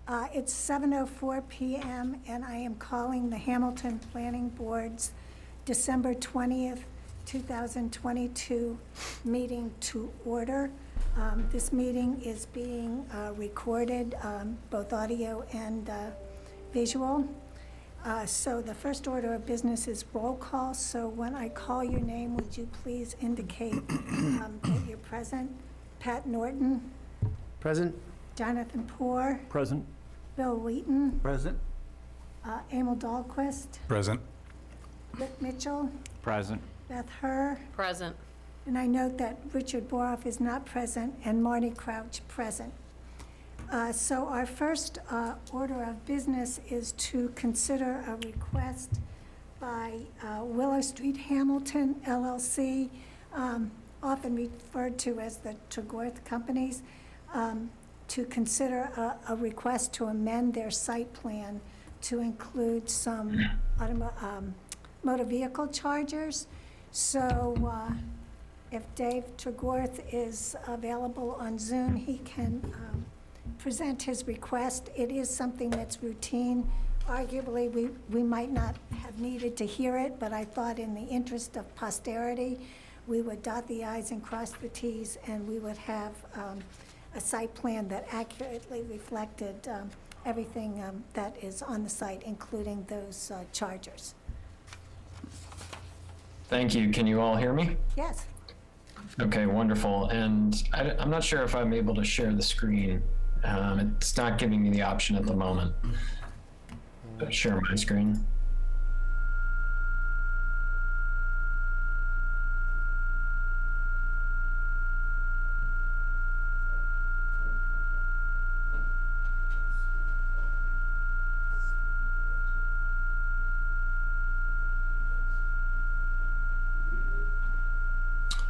It's 7:04 p.m. and I am calling the Hamilton Planning Board's December 20th, 2022 meeting to order. This meeting is being recorded, both audio and visual. So the first order of business is roll call. So when I call your name, would you please indicate that you're present? Pat Norton. Present. Jonathan Poor. Present. Bill Wheaton. Present. Emil Dahlquist. Present. Rick Mitchell. Present. Beth Herr. Present. And I note that Richard Boroff is not present and Marty Crouch present. So our first order of business is to consider a request by Willow Street Hamilton LLC, often referred to as the Tregorth Companies, to consider a request to amend their site plan to include some motor vehicle chargers. So if Dave Tregorth is available on Zoom, he can present his request. It is something that's routine. Arguably, we might not have needed to hear it, but I thought in the interest of posterity, we would dot the i's and cross the t's, and we would have a site plan that accurately reflected everything that is on the site, including those chargers. Thank you. Can you all hear me? Yes. Okay, wonderful. And I'm not sure if I'm able to share the screen. It's not giving me the option at the moment. Share my screen.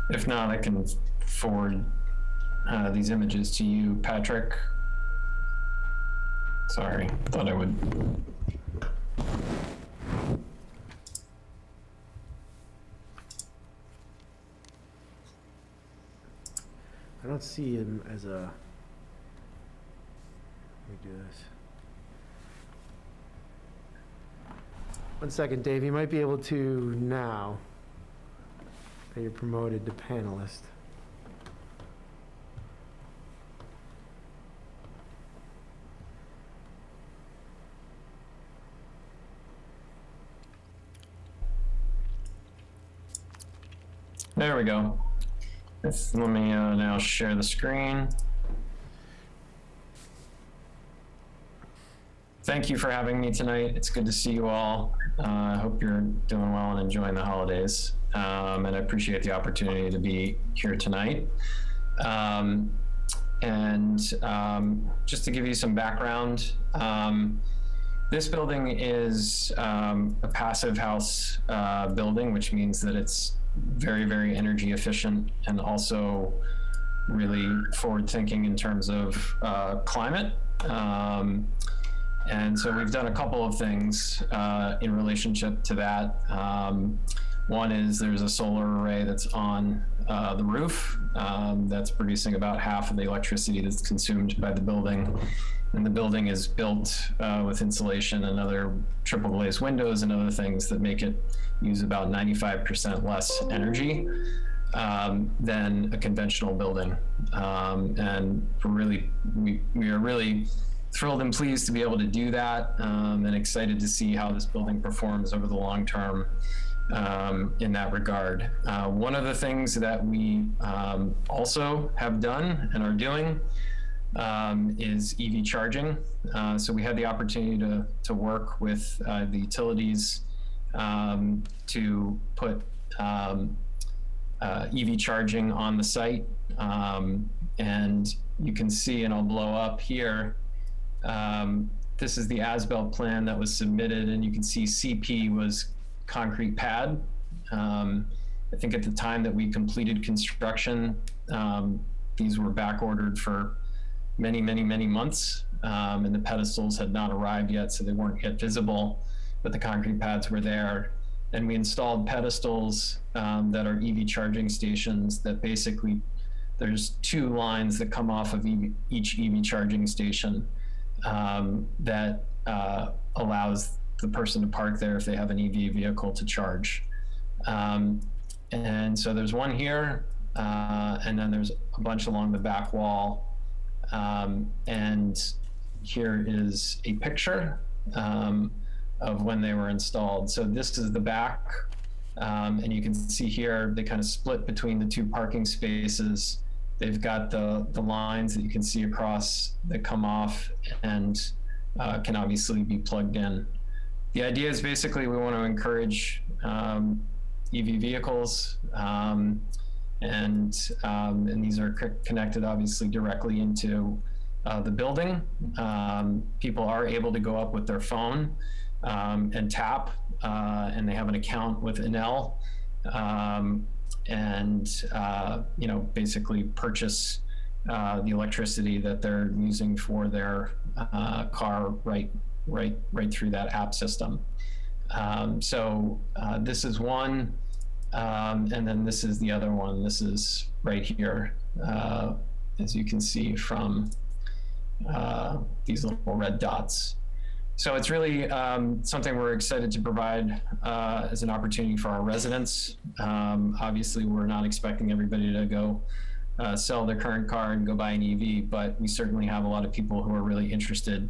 If not, I can forward these images to you, Patrick. Sorry, thought I would. I don't see him as a. Let me do this. One second, Dave. You might be able to now that you're promoted to panelist. There we go. Let me now share the screen. Thank you for having me tonight. It's good to see you all. I hope you're doing well and enjoying the holidays. And I appreciate the opportunity to be here tonight. Just to give you some background, this building is a passive house building, which means that it's very, very energy efficient and also really forward thinking in terms of climate. And so we've done a couple of things in relationship to that. One is there's a solar array that's on the roof that's producing about half of the electricity that's consumed by the building. And the building is built with insulation and other triple glazed windows and other things that make it use about 95% less energy than a conventional building. And we are really thrilled and pleased to be able to do that, and excited to see how this building performs over the long term in that regard. One of the things that we also have done and are doing is EV charging. So we had the opportunity to work with the utilities to put EV charging on the site. And you can see, and I'll blow up here, this is the as-built plan that was submitted, and you can see CP was concrete pad. I think at the time that we completed construction, these were back ordered for many, many, many months, and the pedestals had not arrived yet, so they weren't yet visible, but the concrete pads were there. And we installed pedestals that are EV charging stations that basically, there's two lines that come off of each EV charging station. that allows the person to park there if they have an EV vehicle to charge. And so there's one here, and then there's a bunch along the back wall. And here is a picture of when they were installed. So this is the back, and you can see here they kind of split between the two parking spaces. They've got the lines that you can see across that come off and can obviously be plugged in. The idea is basically we want to encourage EV vehicles, and these are connected obviously directly into the building. People are able to go up with their phone and tap, and they have an account with Enel, and basically purchase the electricity that they're using for their car right through that app system. So this is one, and then this is the other one. This is right here, as you can see from these little red dots. So it's really something we're excited to provide as an opportunity for our residents. Obviously, we're not expecting everybody to go sell their current car and go buy an EV, but we certainly have a lot of people who are really interested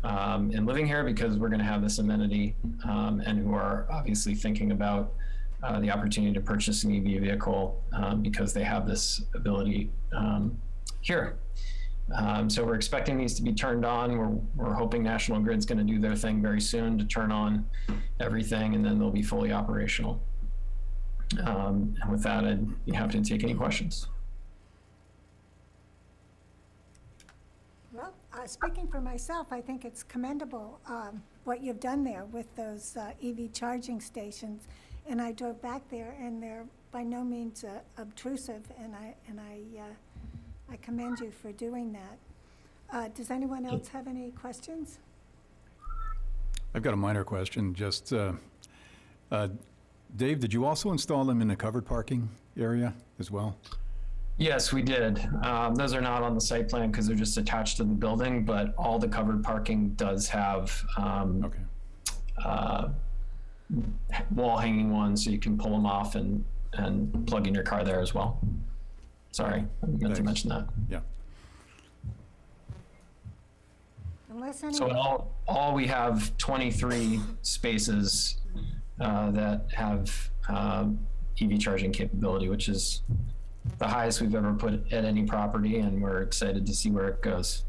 in living here because we're going to have this amenity, and who are obviously thinking about the opportunity to purchase an EV vehicle because they have this ability here. So we're expecting these to be turned on. We're hoping National Grid's going to do their thing very soon to turn on everything, and then they'll be fully operational. And with that, I'd be happy to take any questions. Well, speaking for myself, I think it's commendable what you've done there with those EV charging stations. And I drove back there, and they're by no means obtrusive, and I commend you for doing that. Does anyone else have any questions? I've got a minor question. Just, Dave, did you also install them in the covered parking area as well? Yes, we did. Those are not on the site plan because they're just attached to the building, but all the covered parking does have wall hanging ones, so you can pull them off and plug in your car there as well. Sorry, I meant to mention that. Yeah. Unless any. So in all we have 23 spaces that have EV charging capability, which is the highest we've ever put at any property, and we're excited to see where it goes.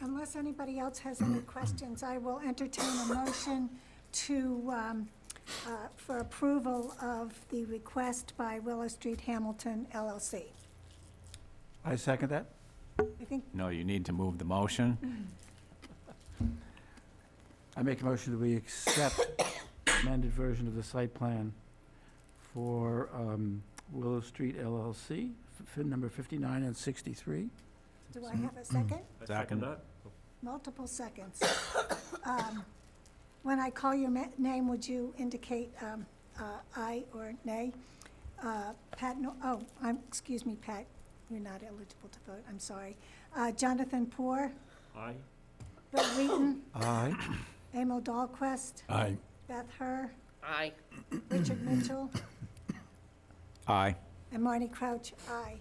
Unless anybody else has any questions, I will entertain a motion to, for approval of the request by Willow Street Hamilton LLC. I second that. I think, No, you need to move the motion. I make a motion that we accept amended version of the site plan for Willow Street LLC, number 59 and 63. do I have a second? Second. Multiple seconds. When I call your name, would you indicate aye or nay? Pat, no, excuse me, Pat, you're not eligible to vote, I'm sorry. Jonathan Poor? Aye. Bill Wheaton? Aye. Emil Dahlquist? Aye. Beth Herr? Aye. Richard Mitchell? Aye. And Marnie Crouch, aye.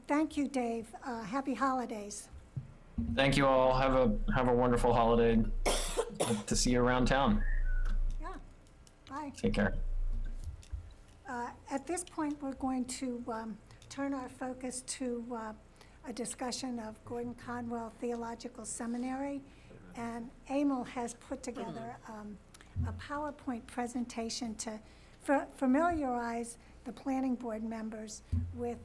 Thank you, Dave. Happy holidays. Thank you all. Have a wonderful holiday. Hope to see you around town. Yeah, bye. Take care. At this point, we're going to turn our focus to a discussion of Gordon Conwell Theological Seminary. And Emil has put together a PowerPoint presentation to familiarize the planning board members with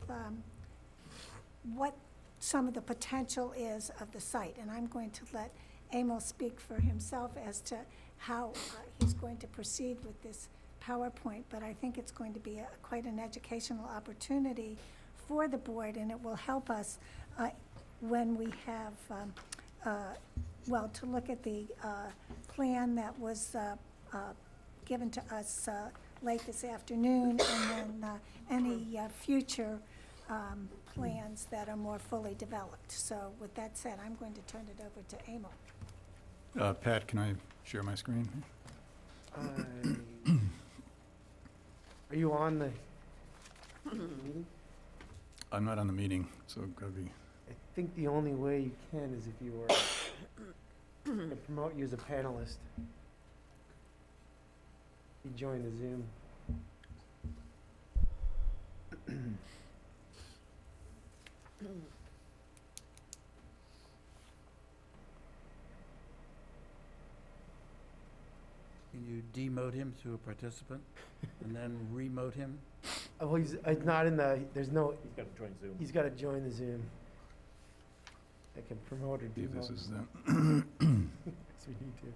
what some of the potential is of the site. And I'm going to let Emil speak for himself as to how he's going to proceed with this PowerPoint, but I think it's going to be quite an educational opportunity for the board, and it will help us when we have, to look at the plan that was given to us late this afternoon, and then any future plans that are more fully developed. So with that said, I'm going to turn it over to Emil. Pat, can I share my screen? Are you on the meeting? I'm not on the meeting, so it's gotta be, I think the only way you can is if you were to promote you as a panelist. You join the Zoom. Can you demote him to a participant and then remote him? Oh, well, he's not in the, there's no, He's got to join Zoom. he's got to join the Zoom. I can promote or see if demote. this is the, Yes, we need to.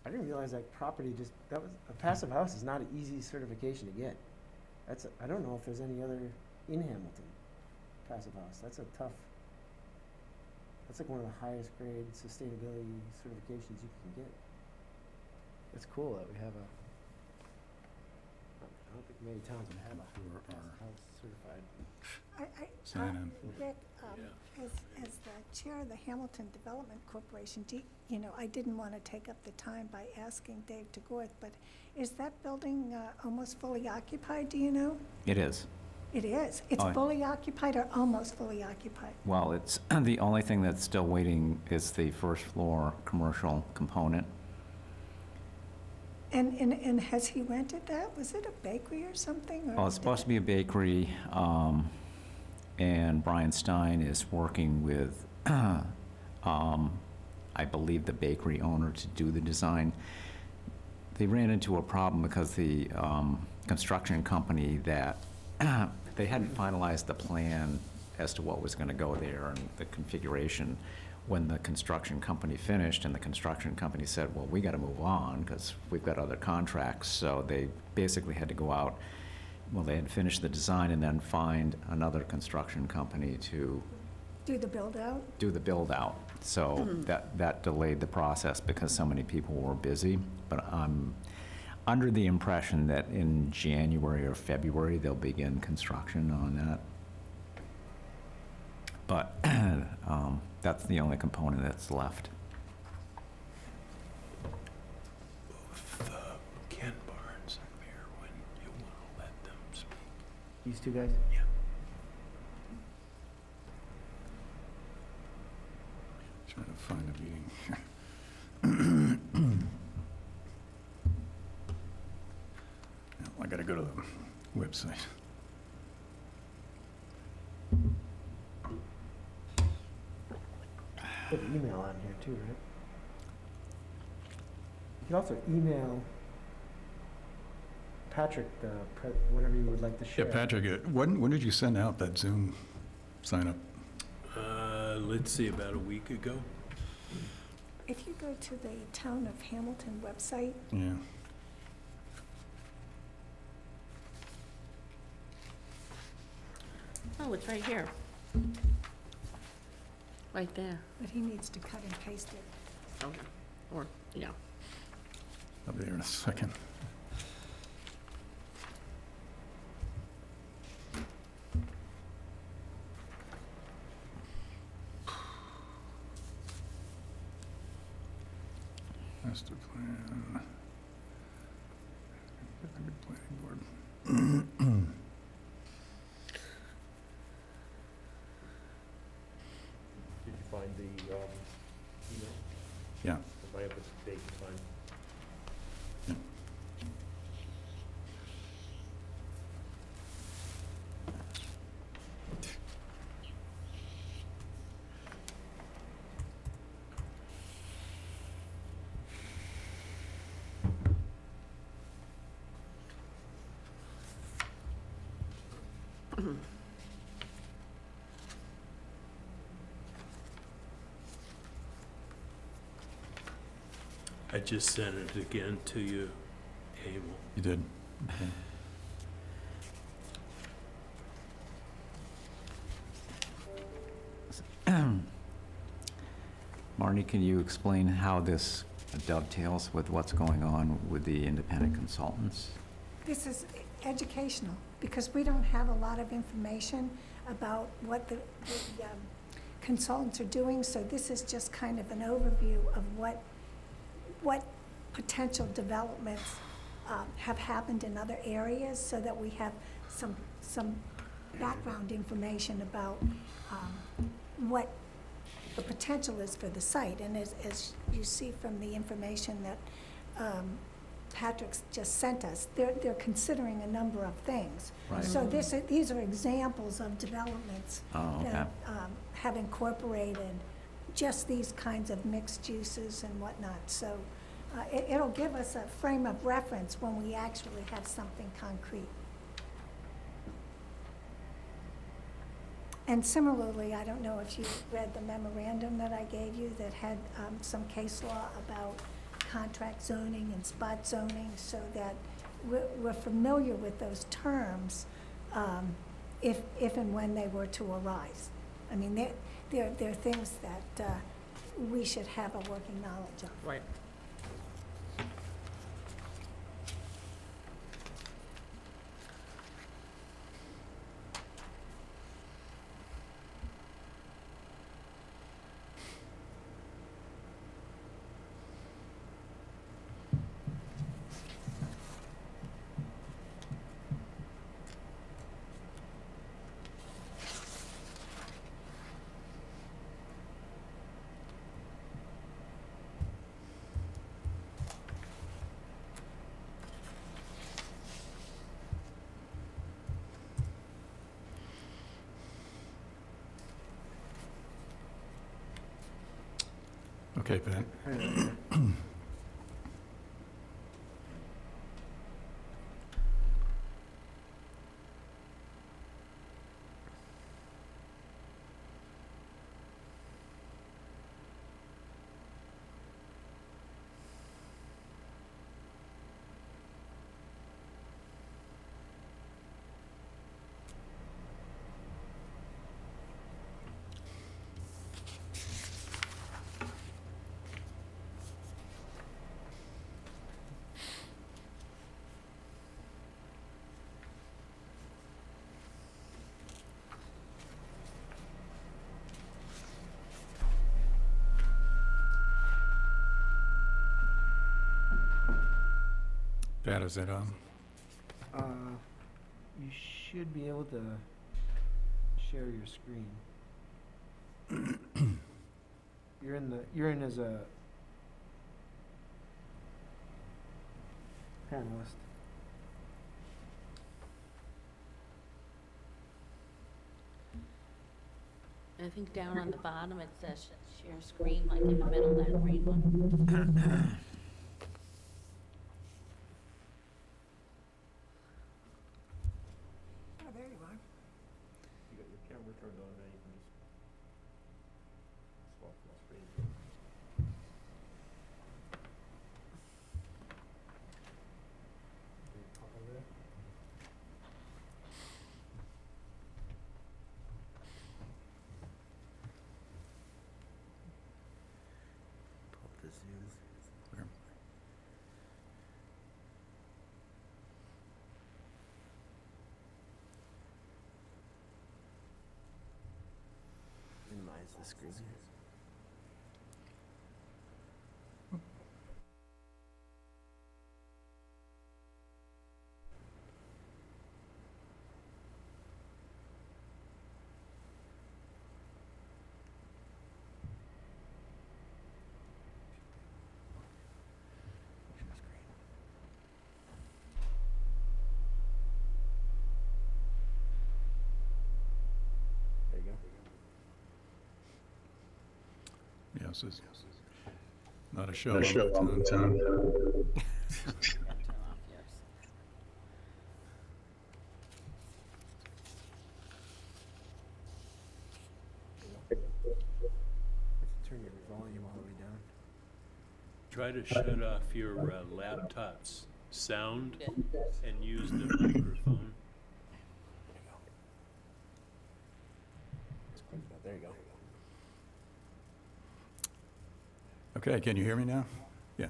I didn't realize that property just, that was, a passive house is not an easy certification to get. That's, I don't know if there's any other in Hamilton, passive house. That's a tough, that's like one of the highest grade sustainability certifications you can get. It's cool that we have a, I don't think many towns would have a passive house certified. sign in. Rick, as the chair of the Hamilton Development Corporation, I didn't want to take up the time by asking Dave DeGorth, but is that building almost fully occupied, do you know? It is. It is. It's Oh, yeah. fully occupied or almost fully occupied? Well, it's, the only thing that's still waiting is the first floor commercial component. And has he rented that? Was it a bakery or something? Well, it's supposed to be a bakery, and Brian Stein is working with, I believe, the bakery owner to do the design. They ran into a problem because the construction company that, they hadn't finalized the plan as to what was going to go there and the configuration. When the construction company finished, and the construction company said, well, we got to move on because we've got other contracts. So they basically had to go out, well, they had finished the design and then find another construction company to Do the build-out? do the build-out. So that delayed the process because so many people were busy. But I'm under the impression that in January or February, they'll begin construction on that. But that's the only component that's left. Ken Barnes and Mayor, you want to let them speak. These two guys? Yeah. Trying to find a meeting here. I gotta go to the website. Put an email on here too, right? You can also email Patrick whatever you would like to Yeah, share. Patrick, when did you send out that Zoom sign-up? Let's see, about a week ago. If you go to the Town of Hamilton website, Yeah. Oh, it's right here. Right there. but he needs to cut and paste it. Okay. Or, yeah. I'll be there in a second. Master plan. Planning board. Did you find the email? Yeah. If I have the date, fine. I just sent it again to you, Abel. You did? Okay. Marnie, can you explain how this dovetails with what's going on with the independent consultants? This is, educational, because we don't have a lot of information about what the consultants are doing, so this is just kind of an overview of what potential developments have happened in other areas, so that we have some background information about what the potential is for the site. And as you see from the information that Patrick's just sent us, they're considering a number of things. Right. So these are examples of developments Oh, okay. that have incorporated just these kinds of mixed uses and whatnot. So it'll give us a frame of reference when we actually have something concrete. And similarly, I don't know if you read the memorandum that I gave you that had some case law about contract zoning and spot zoning, so that we're familiar with those terms if and when they were to arise. I mean, they're things that we should have a working knowledge of. Right. Okay, Pat. Pat, is that on? You should be able to share your screen. You're in as a panelist. I think down on the bottom it says share screen, like in the middle, that green one. Oh, there you are. You got your camera turned on, now you can just swap the screen. Pull up the Zoom. Where? Minimize the screen. Share screen. There you go. Yes, it's not a show. A show all the time. Turn off yours. Turn your volume all the way down. Try to shut off your laptop's sound and use the microphone. Just click that. There you go. Okay, can you hear me now? Yeah.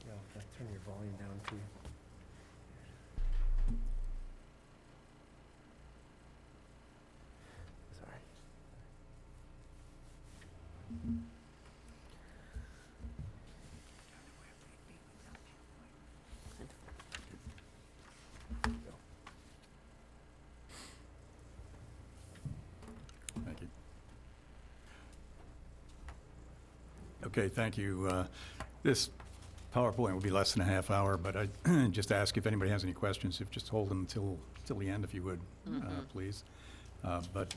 Yeah, turn your volume down too. Okay, thank you. This PowerPoint will be less than a half hour, but I just ask if anybody has any questions, if just hold them till the end, if you would, please. But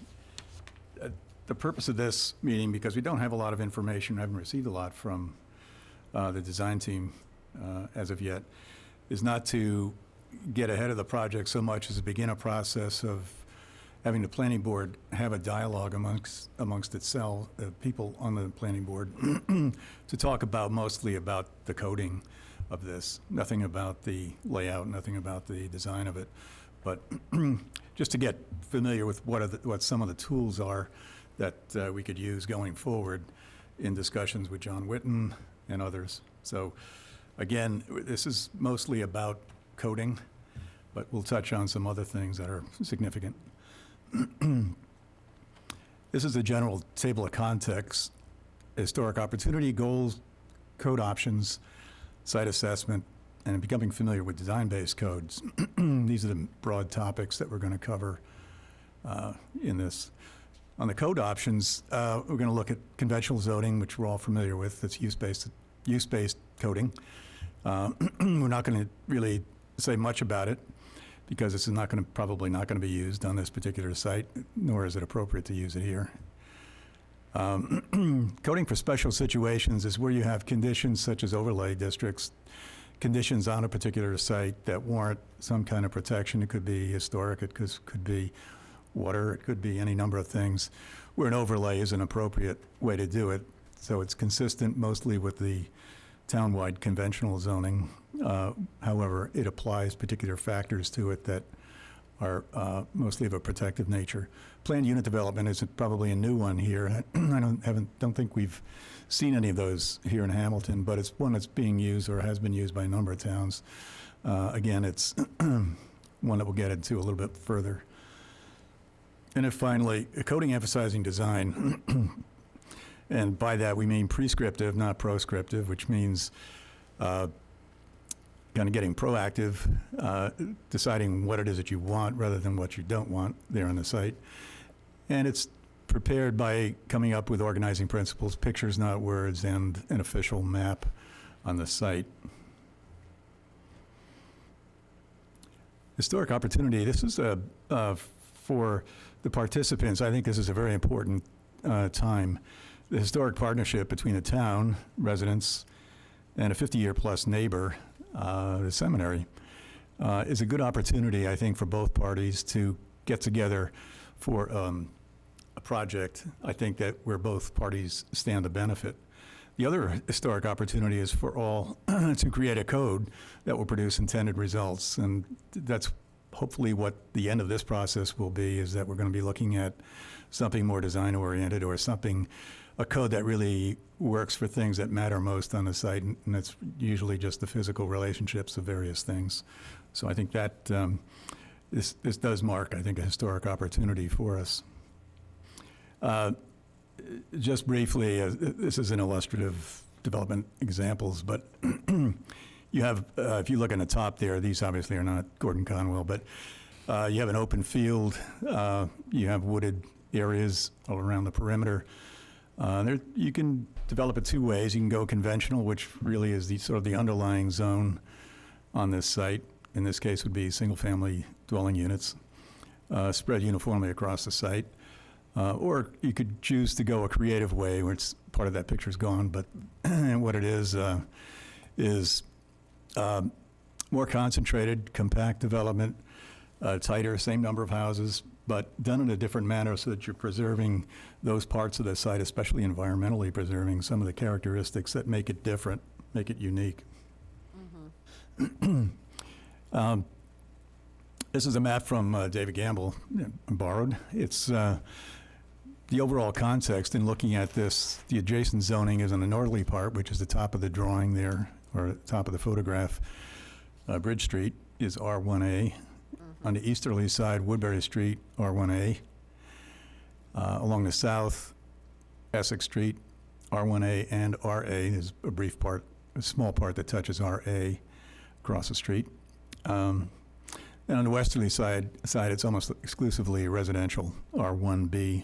the purpose of this meeting, because we don't have a lot of information, I haven't received a lot from the design team as of yet, is not to get ahead of the project so much as to begin a process of having the planning board have a dialogue amongst itself, people on the planning board, to talk about mostly about the coding of this. Nothing about the layout, nothing about the design of it, but just to get familiar with what some of the tools are that we could use going forward in discussions with John Whitten and others. So again, this is mostly about coding, but we'll touch on some other things that are significant. This is a general table of context: historic opportunity, goals, code options, site assessment, and becoming familiar with design-based codes. These are the broad topics that we're going to cover in this. On the code options, we're going to look at conventional zoning, which we're all familiar with. It's use-based coding. We're not going to really say much about it, because this is probably not going to be used on this particular site, nor is it appropriate to use it here. Coding for special situations is where you have conditions such as overlay districts, conditions on a particular site that warrant some kind of protection. It could be historic, it could be water, it could be any number of things, where an overlay is an appropriate way to do it. So it's consistent mostly with the townwide conventional zoning. However, it applies particular factors to it that are mostly of a protective nature. Planned unit development is probably a new one here. I don't think we've seen any of those here in Hamilton, but it's one that's being used or has been used by a number of towns. Again, it's one that we'll get into a little bit further. And then finally, coding emphasizing design. And by that, we mean prescriptive, not proscriptive, which means kind of getting proactive, deciding what it is that you want rather than what you don't want there on the site. And it's prepared by coming up with organizing principles, pictures, not words, and an official map on the site. Historic opportunity, this is for the participants, I think this is a very important time. The historic partnership between the town, residents, and a 50-year-plus neighbor, the seminary, is a good opportunity, I think, for both parties to get together for a project, I think, that where both parties stand to benefit. The other historic opportunity is for all to create a code that will produce intended results, and that's hopefully what the end of this process will be, is that we're going to be looking at something more design-oriented, or a code that really works for things that matter most on the site, and that's usually just the physical relationships of various things. So I think that this does mark, I think, a historic opportunity for us. Just briefly, this is an illustrative development examples, but you have, if you look on the top there, these obviously are not Gordon Conwell, but you have an open field, you have wooded areas all around the perimeter. You can develop it two ways. You can go conventional, which really is the sort of the underlying zone on this site. In this case would be single-family dwelling units spread uniformly across the site. Or you could choose to go a creative way, where it's part of that picture's gone, but what it is more concentrated, compact development, tighter, same number of houses, but done in a different manner so that you're preserving those parts of the site, especially environmentally preserving some of the characteristics that make it different, make it unique. Mm-hmm. This is a map from David Gamble, borrowed. It's the overall context in looking at this. The adjacent zoning is on the northerly part, which is the top of the drawing there, or top of the photograph. Bridge Street is R1A. On the easterly side, Woodbury Street, R1A. Along the south, Essex Street, R1A and RA. There's a brief part, a small part that touches RA across the street. And on the westerly side, it's almost exclusively residential, R1B.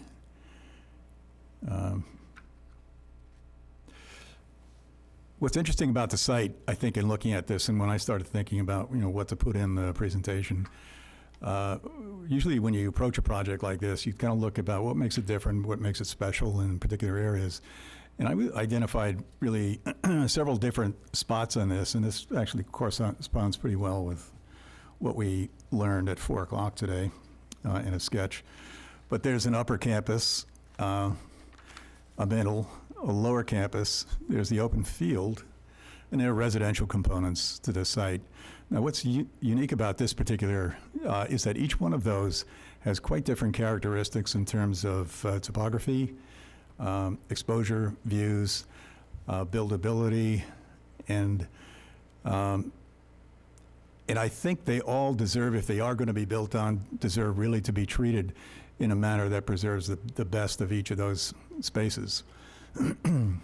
What's interesting about the site, I think, in looking at this, and when I started thinking about, what to put in the presentation, usually when you approach a project like this, you kind of look about what makes it different, what makes it special in particular areas. And I identified really several different spots on this, and this actually corresponds pretty well with what we learned at 4 o'clock today in a sketch. But there's an upper campus, a middle, a lower campus, there's the open field, and there are residential components to the site. Now, what's unique about this particular is that each one of those has quite different characteristics in terms of topography, exposure, views, buildability, and I think they all deserve, if they are going to be built on, deserve really to be treated in a manner that preserves the best of each of those spaces. And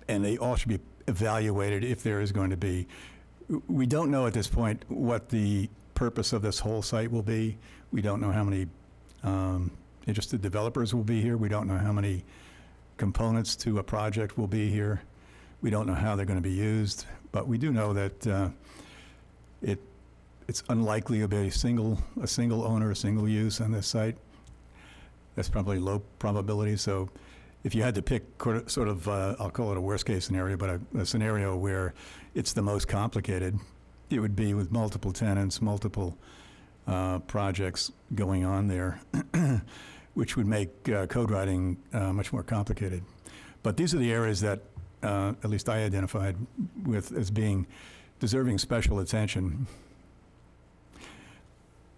they all should be evaluated if there is going to be. We don't know at this point what the purpose of this whole site will be. We don't know how many interested developers will be here. We don't know how many components to a project will be here. We don't know how they're going to be used, but we do know that it's unlikely to be a single owner, a single use on this site. That's probably low probability. So if you had to pick sort of, I'll call it a worst case scenario, but a scenario where it's the most complicated, it would be with multiple tenants, multiple projects going on there, which would make code writing much more complicated. But these are the areas that at least I identified with as being deserving special attention.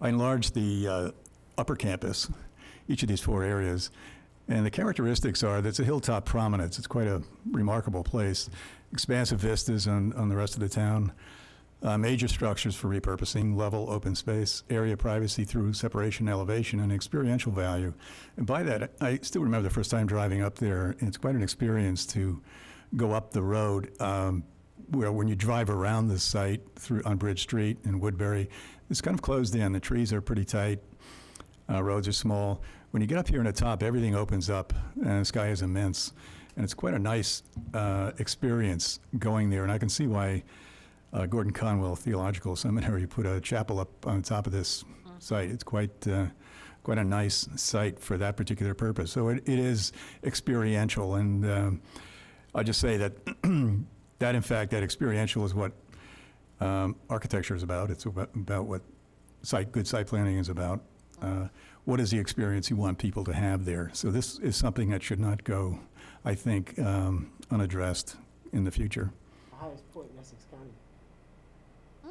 I enlarged the upper campus, each of these 4 areas, and the characteristics are that it's a hilltop prominence. It's quite a remarkable place. Expansive vistas on the rest of the town, major structures for repurposing, level open space, area privacy through separation, elevation, and experiential value. And by that, I still remember the first time driving up there, and it's quite an experience to go up the road, where when you drive around the site on Bridge Street in Woodbury, it's kind of closed in. The trees are pretty tight, roads are small. When you get up here on the top, everything opens up, and the sky is immense. And it's quite a nice experience going there, and I can see why Gordon Conwell Theological Seminary put a chapel up on top of this site. It's quite a nice site for that particular purpose. So it is experiential, and I'll just say that that in fact, that experiential is what architecture is about. It's about what good site planning is about. What is the experience you want people to have there? So this is something that should not go, I think, unaddressed in the future. The highest point in Essex County.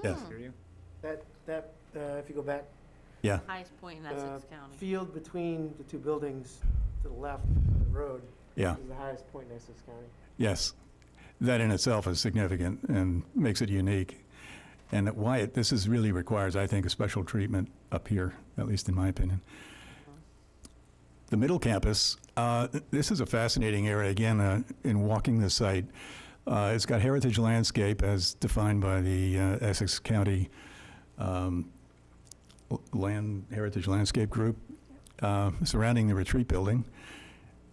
Yes. That if you go back, Yeah. Highest point in Essex County. field between the 2 buildings to the left of the road Yeah. is the highest point in Essex County. Yes. That in itself is significant and makes it unique. And why this really requires, I think, a special treatment up here, at least in my opinion. The middle campus, this is a fascinating area, again, in walking the site. It's got heritage landscape as defined by the Essex County Heritage Landscape Group surrounding the retreat building.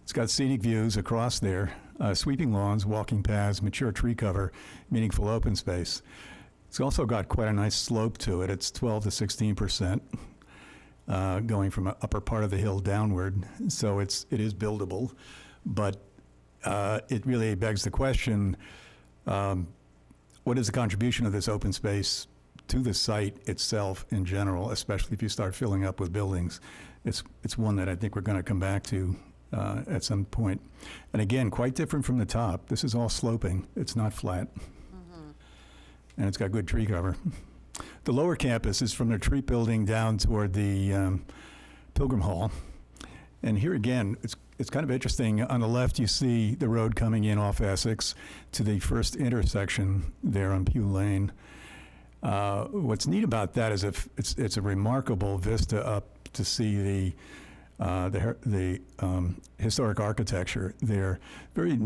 It's got scenic views across there, sweeping lawns, walking paths, mature tree cover, meaningful open space. It's also got quite a nice slope to it. It's 12 to 16%, going from an upper part of the hill downward. So it is buildable, but it really begs the question, what is the contribution of this open space to the site itself in general, especially if you start filling up with buildings? It's one that I think we're going to come back to at some point. And again, quite different from the top. This is all sloping. It's not flat. And it's got good tree cover. The lower campus is from the retreat building down toward the Pilgrim Hall. And here again, it's kind of interesting. On the left, you see the road coming in off Essex to the first intersection there on Pew Lane. What's neat about that is it's a remarkable vista up to see the historic architecture there. Very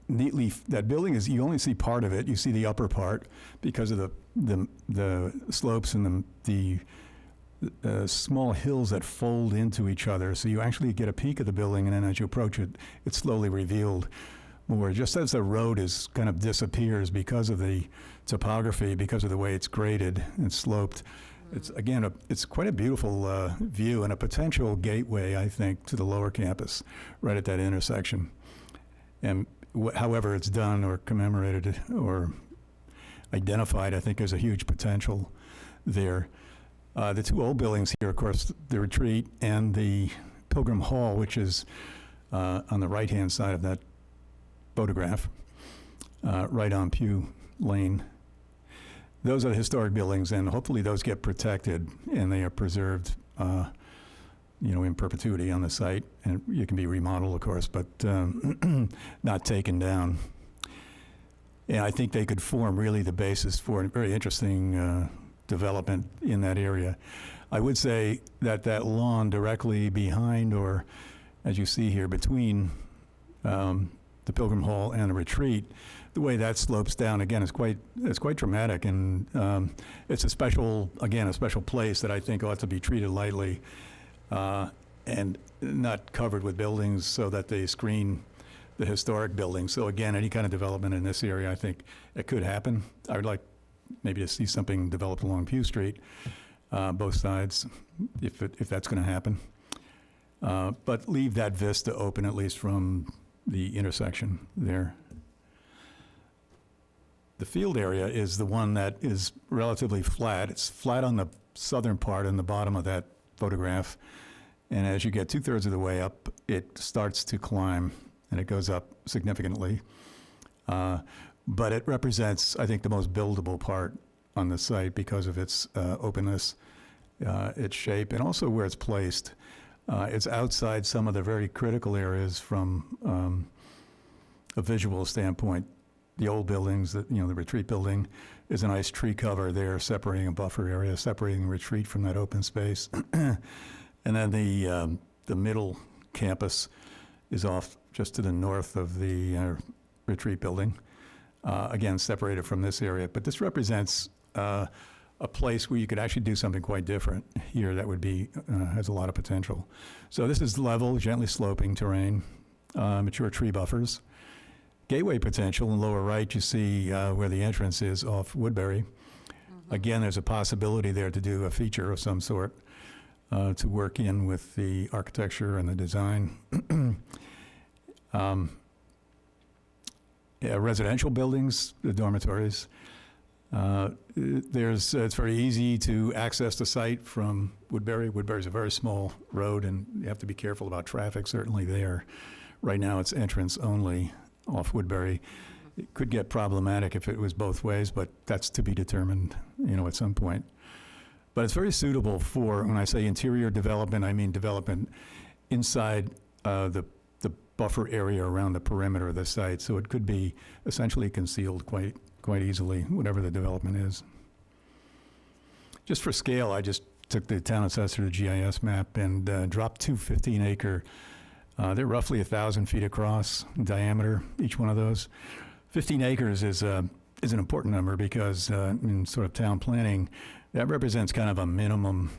neatly, that building is, you only see part of it. You see the upper part because of the slopes and the small hills that fold into each other. So you actually get a peek of the building, and then as you approach it, it's slowly revealed. more, just as the road is kind of disappears because of the topography, because of the way it's graded and sloped. It's, again, it's quite a beautiful view and a potential gateway, I think, to the lower campus, right at that intersection. And however it's done or commemorated or identified, I think there's a huge potential there. The two old buildings here, of course, the Retreat and the Pilgrim Hall, which is on the right-hand side of that photograph, right on Pew Lane. Those are the historic buildings, and hopefully those get protected and they are preserved, in perpetuity on the site. And it can be remodeled, of course, but not taken down. And I think they could form really the basis for a very interesting development in that area. I would say that that lawn directly behind, or as you see here, between the Pilgrim Hall and the Retreat, the way that slopes down, again, is quite dramatic, and it's a special place that I think ought to be treated lightly and not covered with buildings so that they screen the historic buildings. So again, any kind of development in this area, I think it could happen. I would like maybe to see something developed along Pew Street, both sides, if that's going to happen. But leave that vista open, at least from the intersection there. The field area is the one that is relatively flat. It's flat on the southern part and the bottom of that photograph. And as you get 2/3 of the way up, it starts to climb, and it goes up significantly. But it represents, I think, the most buildable part on the site because of its openness, its shape, and also where it's placed. It's outside some of the very critical areas from a visual standpoint. The old buildings, the Retreat building, is a nice tree cover there, separating a buffer area, separating Retreat from that open space. And then the middle campus is off just to the north of the Retreat building, again, separated from this area. But this represents a place where you could actually do something quite different here that would be, has a lot of potential. So this is level, gently sloping terrain, mature tree buffers. Gateway potential in lower right, you see where the entrance is off Woodbury. Mm-hmm. Again, there's a possibility there to do a feature of some sort to work in with the architecture and the design. Residential buildings, the dormitories. It's very easy to access the site from Woodbury. Woodbury's a very small road, and you have to be careful about traffic, certainly there. Right now, it's entrance only off Woodbury. It could get problematic if it was both ways, but that's to be determined, at some point. But it's very suitable for, when I say interior development, I mean development inside the buffer area around the perimeter of the site. So it could be essentially concealed quite easily, whatever the development is. Just for scale, I just took the town assessor to GIS map and dropped two 15-acre. They're roughly 1,000 feet across in diameter, each one of those. 15 acres is an important number because in sort of town planning, that represents kind of a minimum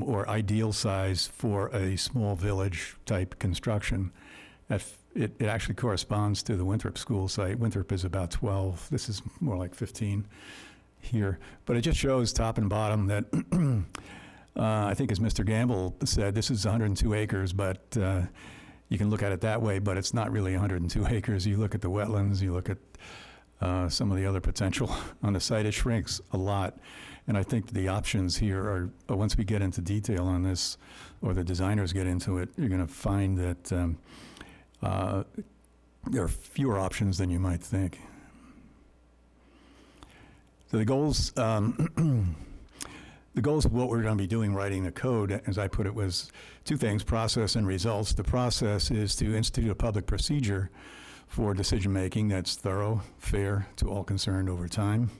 or ideal size for a small village type construction. It actually corresponds to the Winthrop School site. Winthrop is about 12. This is more like 15 here. But it just shows top and bottom that I think, as Mr. Gamble said, this is 102 acres, but you can look at it that way, but it's not really 102 acres. You look at the wetlands, you look at some of the other potential on the site, it shrinks a lot. And I think the options here are, once we get into detail on this, or the designers get into it, you're going to find that there are fewer options than you might think. So the goals, the goals of what we're going to be doing writing the code, as I put it, was two things: process and results. The process is to institute a public procedure for decision-making that's thorough, fair to all concerned over time.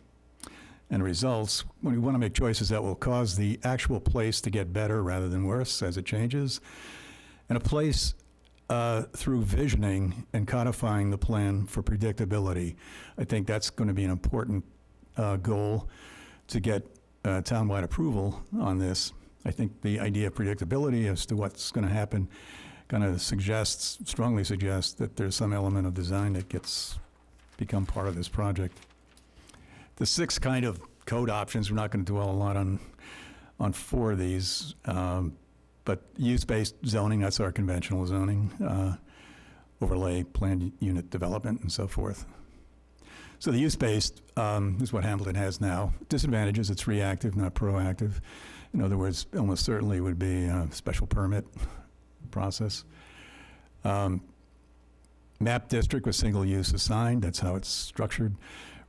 And results, when we want to make choices that will cause the actual place to get better rather than worse as it changes. And a place through visioning and codifying the plan for predictability. I think that's going to be an important goal to get townwide approval on this. I think the idea of predictability as to what's going to happen kind of strongly suggests that there's some element of design that become part of this project. The 6 kind of code options, we're not going to dwell a lot on 4 of these, but use-based zoning, that's our conventional zoning, overlay, planned unit development, and so forth. So the use-based is what Hamilton has now. Disadvantages, it's reactive, not proactive. In other words, almost certainly would be a special permit process. Map district with single use assigned, that's how it's structured.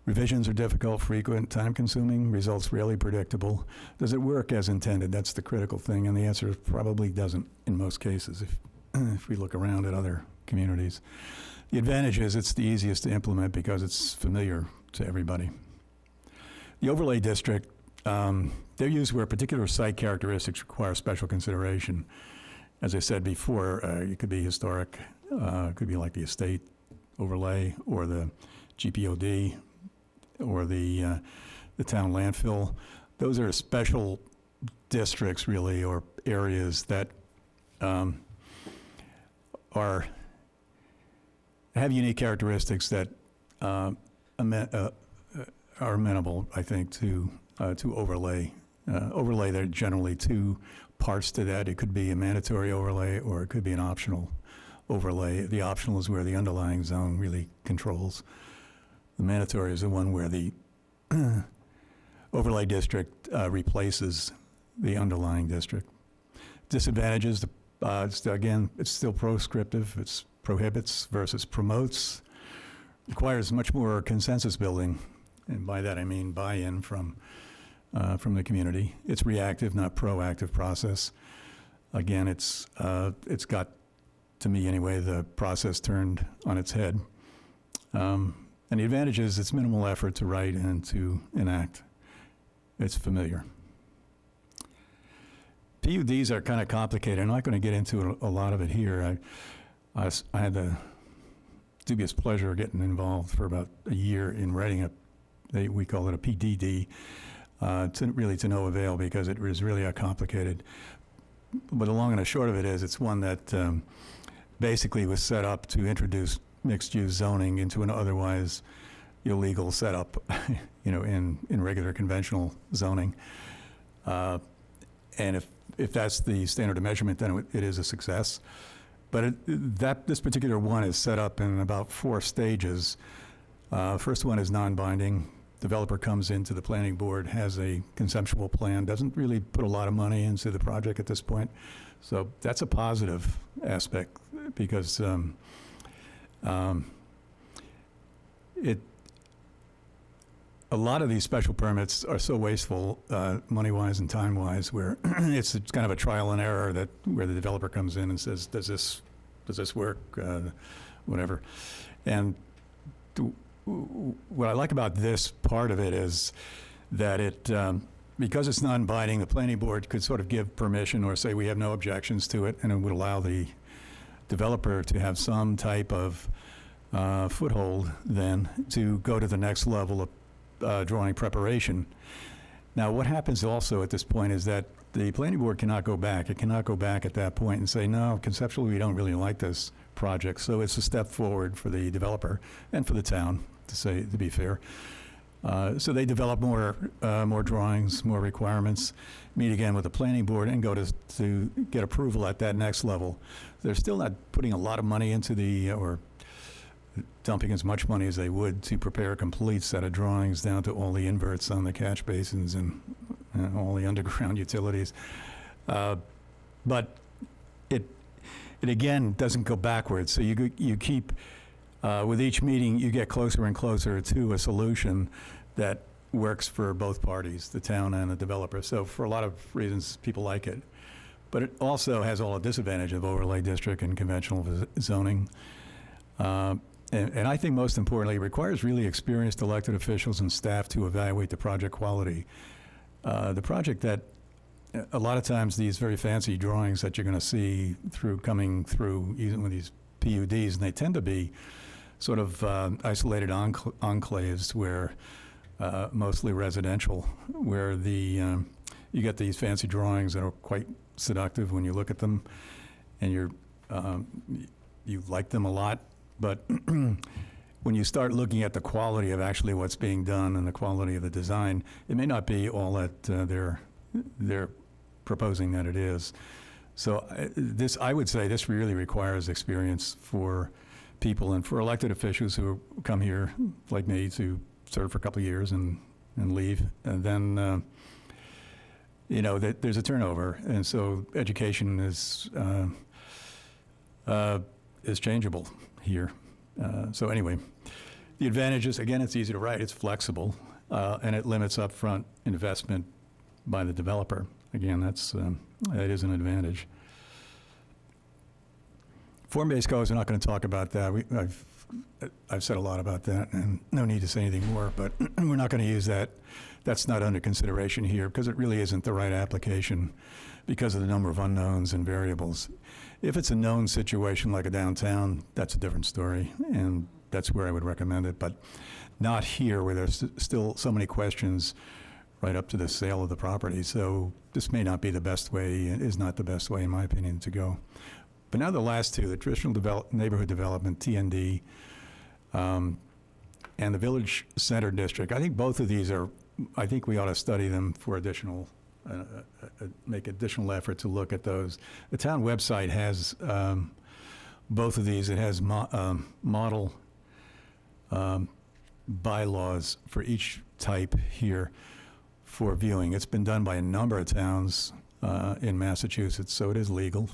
Revisions are difficult, frequent, time-consuming, results rarely predictable. Does it work as intended? That's the critical thing, and the answer is probably doesn't in most cases if we look around at other communities. The advantage is it's the easiest to implement because it's familiar to everybody. The overlay district, they're used where particular site characteristics require special consideration. As I said before, it could be historic, it could be like the estate overlay or the GPOD or the town landfill. Those are special districts, really, or areas that have unique characteristics that are amenable, I think, to overlay. Overlay, there are generally 2 parts to that. It could be a mandatory overlay or it could be an optional overlay. The optional is where the underlying zone really controls. The mandatory is the one where the overlay district replaces the underlying district. Disadvantages, again, it's still proscriptive. It's prohibits versus promotes. Requires much more consensus building, and by that I mean buy-in from the community. It's reactive, not proactive process. Again, it's got, to me anyway, the process turned on its head. And the advantage is it's minimal effort to write and to enact. It's familiar. PUDs are kind of complicated. I'm not going to get into a lot of it here. I had the dubious pleasure of getting involved for about a year in writing we call it a PDD, to no avail because it was really complicated. But the long and the short of it is it's one that basically was set up to introduce mixed-use zoning into an otherwise illegal setup, in regular conventional zoning. And if that's the standard of measurement, then it is a success. But this particular one is set up in about 4 stages. First one is non-binding. Developer comes into the planning board, has a conceptual plan, doesn't really put a lot of money into the project at this point. So that's a positive aspect because a lot of these special permits are so wasteful, money-wise and time-wise, where it's kind of a trial and error where the developer comes in and says, does this work, whatever. And what I like about this part of it is that because it's non-binding, the planning board could sort of give permission or say we have no objections to it, and it would allow the developer to have some type of foothold then to go to the next level of drawing preparation. Now, what happens also at this point is that the planning board cannot go back. It cannot go back at that point and say, no, conceptually we don't really like this project. So it's a step forward for the developer and for the town, to be fair. So they develop more drawings, more requirements, meet again with the planning board, and go to get approval at that next level. They're still not putting a lot of money into or dumping as much money as they would to prepare a complete set of drawings down to all the inverts on the catch basins and all the underground utilities. But it again doesn't go backwards. So you keep, with each meeting, you get closer and closer to a solution that works for both parties, the town and the developer. So for a lot of reasons, people like it. But it also has all the disadvantage of overlay district and conventional zoning. And I think most importantly, it requires really experienced elected officials and staff to evaluate the project quality. The project that, a lot of times these very fancy drawings that you're going to see coming through even with these PUDs, and they tend to be sort of isolated enclaves where mostly residential, where you get these fancy drawings that are quite seductive when you look at them, and you're you like them a lot, but when you start looking at the quality of actually what's being done and the quality of the design, it may not be all that they're proposing that it is. So I would say this really requires experience for people and for elected officials who come here, like me, to serve for a couple of years and leave. And then, there's a turnover. And so education is changeable here. So anyway, the advantages, again, it's easy to write, it's flexible, and it limits upfront investment by the developer. Again, that is an advantage. Form-based codes, we're not going to talk about that. I've said a lot about that, and no need to say anything more, but we're not going to use that. That's not under consideration here, because it really isn't the right application because of the number of unknowns and variables. If it's a known situation like a downtown, that's a different story, and that's where I would recommend it, but not here where there's still so many questions right up to the sale of the property. So this may not be the best way, it is not the best way, in my opinion, to go. But now the last two, the traditional neighborhood development, TND, and the Village Center District, I think both of these I think we ought to study them for additional, make additional effort to look at those. The town website has both of these. It has model bylaws for each type here for viewing. It's been done by a number of towns in Massachusetts, so it is legal.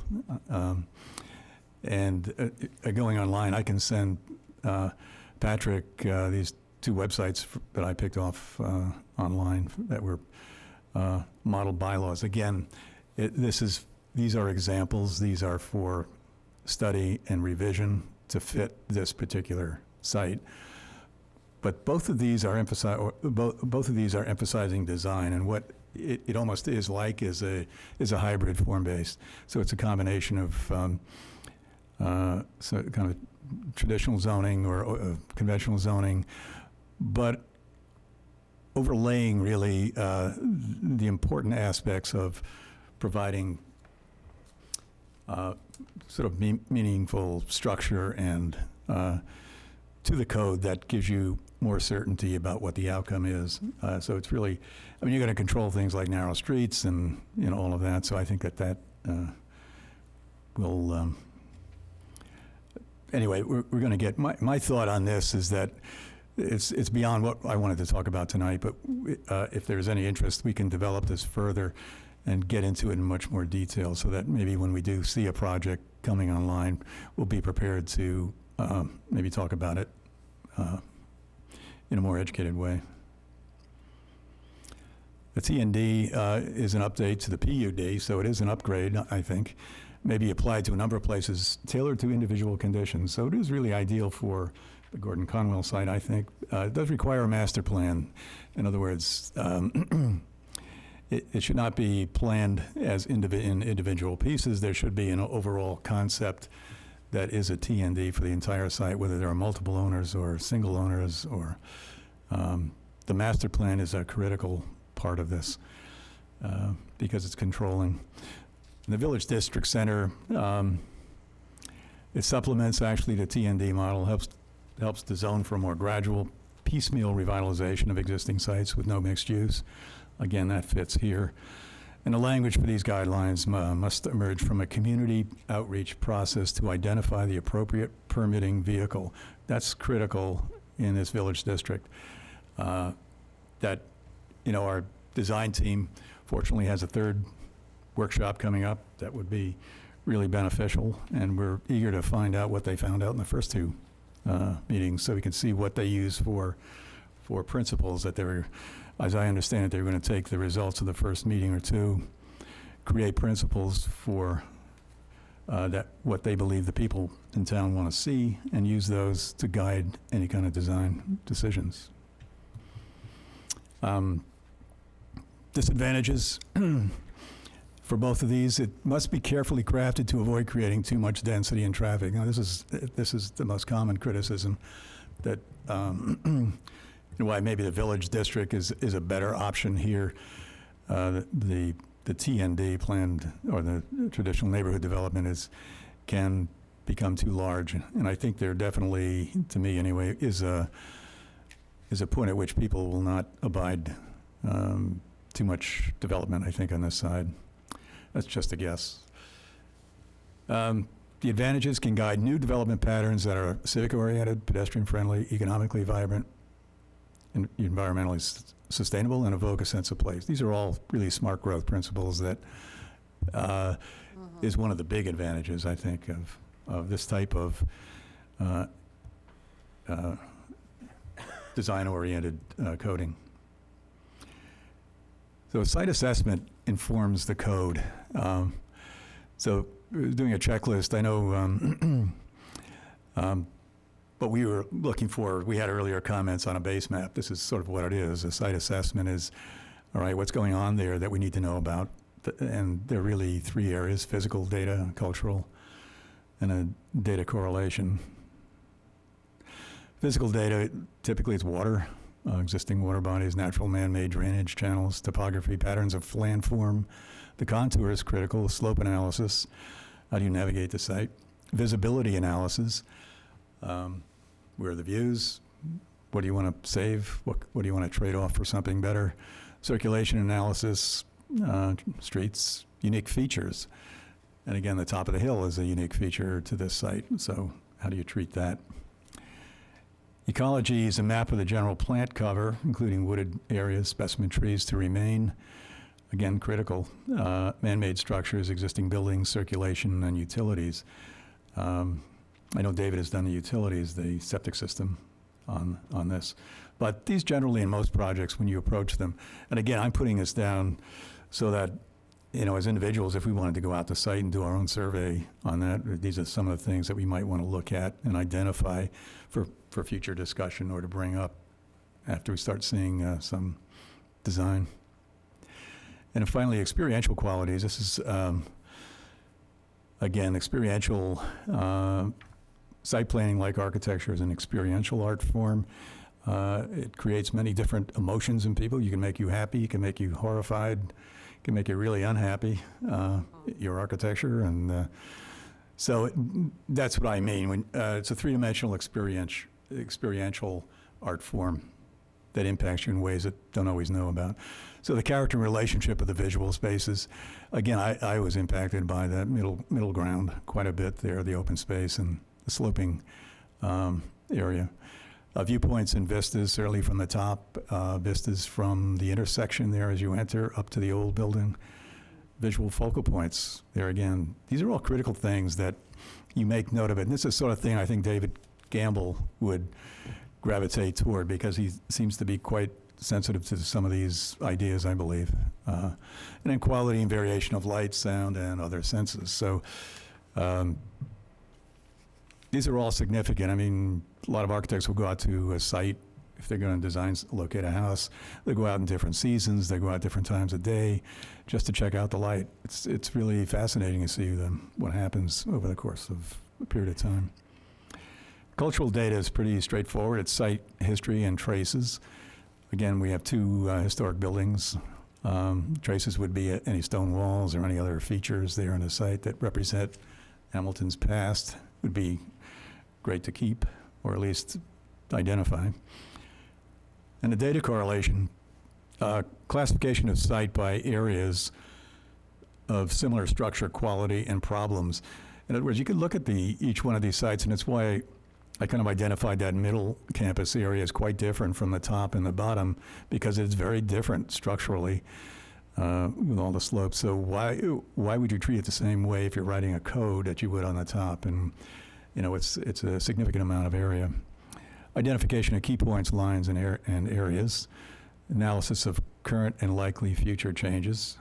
Going online, I can send Patrick these two websites that I picked off online that were model bylaws. Again, these are examples. These are for study and revision to fit this particular site. But both of these are emphasizing design, and what it almost is like is a hybrid form-based. So it's a combination of so kind of traditional zoning or conventional zoning, but overlaying really the important aspects of providing sort of meaningful structure and to the code that gives you more certainty about what the outcome is. So it's really, you're going to control things like narrow streets and all of that. So I think that will. Anyway, we're going to get. My thought on this is that it's beyond what I wanted to talk about tonight. But if there's any interest, we can develop this further and get into it in much more detail, so that maybe when we do see a project coming online, we'll be prepared to maybe talk about it in a more educated way. The TND is an update to the PUD, so it is an upgrade, I think, maybe applied to a number of places, tailored to individual conditions. So it is really ideal for the Gordon Conwell site, I think. It does require a master plan. In other words, it should not be planned as in individual pieces. There should be an overall concept that is a TND for the entire site, whether there are multiple owners or single owners, or the master plan is a critical part of this because it's controlling. In the Village District Center, it supplements actually the TND model, helps to zone for a more gradual, piecemeal revitalization of existing sites with no mixed use. Again, that fits here. And the language for these guidelines must emerge from a community outreach process to identify the appropriate permitting vehicle. That's critical in this village district. That, our design team fortunately has a third workshop coming up that would be really beneficial, and we're eager to find out what they found out in the first two meetings, so we can see what they use for principles that they were, as I understand it, they were going to take the results of the first meeting or two, create principles for what they believe the people in town want to see, and use those to guide any kind of design decisions. Disadvantages for both of these: it must be carefully crafted to avoid creating too much density and traffic. Now, this is the most common criticism, that why maybe the village district is a better option here. The TND planned, or the traditional neighborhood development, can become too large. And I think there definitely, to me anyway, is a point at which people will not abide too much development, I think, on this side. That's just a guess. The advantages can guide new development patterns that are civic-oriented, pedestrian-friendly, economically vibrant, and environmentally sustainable, and evoke a sense of place. These are all really smart growth principles that is one of the big advantages, I think, of this type of design-oriented coding. So site assessment informs the code. So doing a checklist, I know, but we were looking for, we had earlier comments on a base map. This is sort of what it is. A site assessment is, all right, what's going on there that we need to know about? And there are really three areas: physical data, cultural, and a data correlation. Physical data, typically it's water, existing water bodies, natural man-made drainage channels, topography, patterns of landform. The contour is critical, slope analysis, how do you navigate the site? Visibility analysis, where are the views? What do you want to save? What do you want to trade off for something better? Circulation analysis, streets, unique features. And again, the top of the hill is a unique feature to this site, so how do you treat that? Ecology is a map of the general plant cover, including wooded areas, specimen trees to remain. Again, critical. Man-made structures, existing buildings, circulation, and utilities. I know David has done the utilities, the septic system on this. But these generally, in most projects, when you approach them, and again, I'm putting this down so that, you know, as individuals, if we wanted to go out to site and do our own survey on that, these are some of the things that we might want to look at and identify for future discussion or to bring up after we start seeing some design. And finally, experiential qualities. This is, again, experiential site planning, like architecture, is an experiential art form. It creates many different emotions in people. You can make you happy, it can make you horrified, it can make you really unhappy, your architecture. And so that's what I mean. When it's a three-dimensional experiential art form that impacts you in ways that don't always know about. So the character and relationship of the visual spaces, again, I was impacted by that middle ground quite a bit there, the open space and the sloping area. Viewpoints and vistas, early from the top, vistas from the intersection there as you enter up to the old building. Visual focal points there again. These are all critical things that you make note of it. And this is the sort of thing I think David Gamble would gravitate toward, because he seems to be quite sensitive to some of these ideas, I believe. And then quality and variation of light, sound, and other senses. So these are all significant. I mean, a lot of architects will go out to a site if they're going to locate a house. They go out in different seasons, they go out different times of day just to check out the light. It's really fascinating to see what happens over the course of a period of time. Cultural data is pretty straightforward. It's site history and traces. Again, we have two historic buildings. Traces would be any stone walls or any other features there on the site that represent Hamilton's past. Would be great to keep, or at least identify. And the data correlation, classification of site by areas of similar structure, quality, and problems. In other words, you could look at each one of these sites, and it's why I kind of identified that middle campus area as quite different from the top and the bottom, because it's very different structurally with all the slopes. So why would you treat it the same way if you're writing a code that you would on the top? And you know, it's a significant amount of area. Identification of key points, lines, and areas. Analysis of current and likely future changes.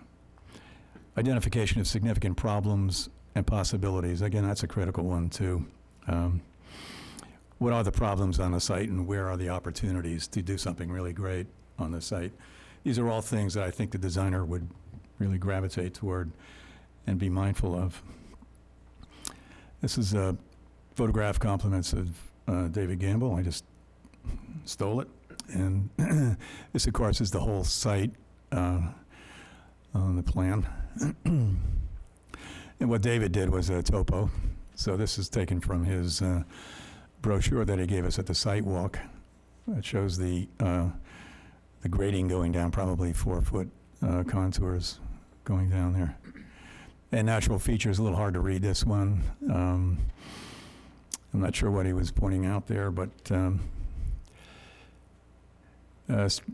Identification of significant problems and possibilities. Again, that's a critical one too. What are the problems on the site, and where are the opportunities to do something really great on the site? These are all things that I think the designer would really gravitate toward and be mindful of. This is a photograph compliments of David Gamble. I just stole it. And this, of course, is the whole site on the plan. And what David did was a topo. So this is taken from his brochure that he gave us at the site walk. It shows the grading going down, probably 4-foot contours going down there. And natural features, a little hard to read this one. I'm not sure what he was pointing out there, but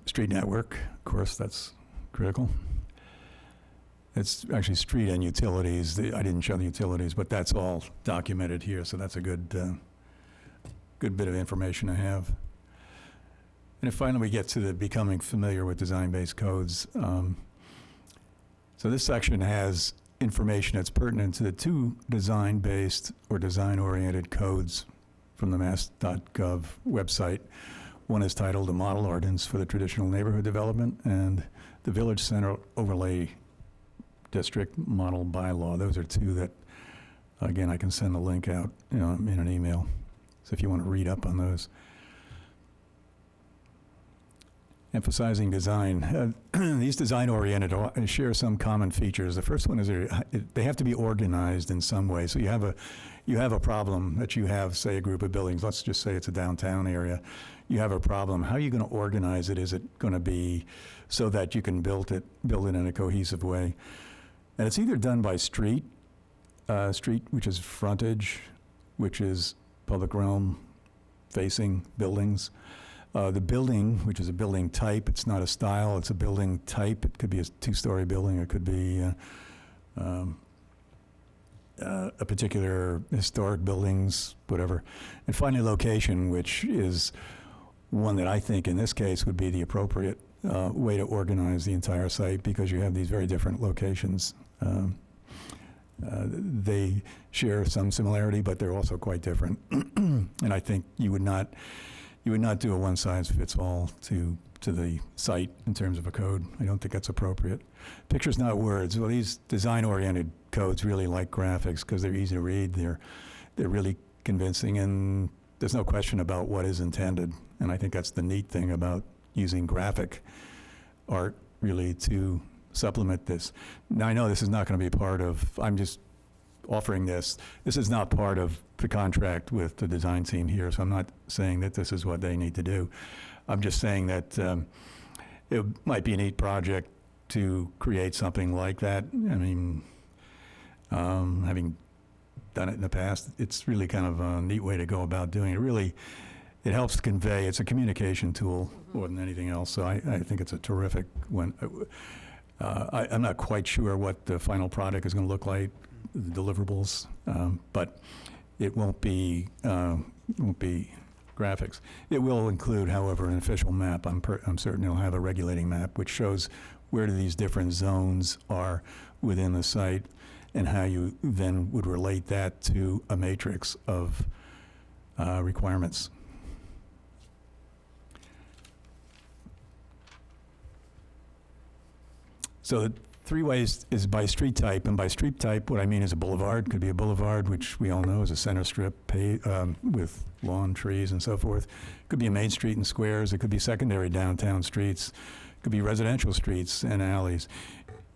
street network, of course, that's critical. It's actually street and utilities. I didn't show the utilities, but that's all documented here, so that's a good bit of information to have. And then finally, we get to the becoming familiar with design-based codes. So this section has information that's pertinent to the two design-based or design-oriented codes from the mass.gov website. One is titled the Model Ordinance for the Traditional Neighborhood Development and the Village Center Overlay District Model Bylaw. Those are two that, again, I can send a link out in an email. So if you want to read up on those. Emphasizing design. These design-oriented share some common features. The first one is they have to be organized in some way. So you have a problem that you have, say, a group of buildings. Let's just say it's a downtown area. You have a problem. How are you going to organize it? Is it going to be so that you can build it in a cohesive way? And it's either done by street, which is frontage, which is public realm facing buildings. The building, which is a building type, it's not a style, it's a building type. It could be a two-story building, it could be a particular historic buildings, whatever. And finally, location, which is one that I think in this case would be the appropriate way to organize the entire site, because you have these very different locations. They share some similarity, but they're also quite different. And I think you would not do a one-size-fits-all to the site in terms of a code. I don't think that's appropriate. Pictures, not words. Well, these design-oriented codes really like graphics because they're easy to read. They're really convincing, and there's no question about what is intended. And I think that's the neat thing about using graphic art really to supplement this. Now, I know this is not going to be part of, I'm just offering this. This is not part of the contract with the design team here, so I'm not saying that this is what they need to do. I'm just saying that it might be a neat project to create something like that. I mean, having done it in the past, it's really kind of a neat way to go about doing it. Really, it helps convey. It's a communication tool more than anything else, so I think it's a terrific one. I'm not quite sure what the final product is going to look like, the deliverables, but it won't be graphics. It will include, however, an official map. I'm certain it'll have a regulating map which shows where these different zones are within the site and how you then would relate that to a matrix of requirements. So the three ways is by street type, and by street type, what I mean is a boulevard. Could be a boulevard, which we all know is a center strip with lawn, trees, and so forth. Could be a main street and squares. It could be secondary downtown streets. It could be residential streets and alleys.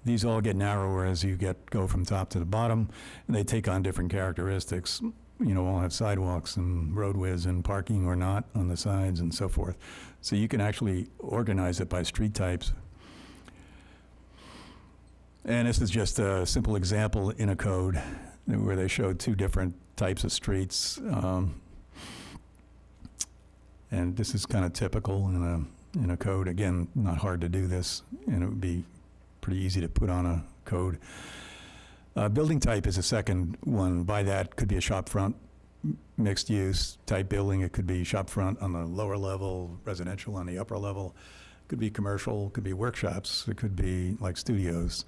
These all get narrower as you go from top to the bottom, and they take on different characteristics. You know, all have sidewalks and roadways and parking or not on the sides and so forth. So you can actually organize it by street types. And this is just a simple example in a code where they showed two different types of streets. And this is kind of typical in a code. Again, not hard to do this, and it would be pretty easy to put on a code. Building type is a second one. By that, could be a shop front, mixed use type building. It could be shop front on the lower level, residential on the upper level. Could be commercial, could be workshops, it could be like studios,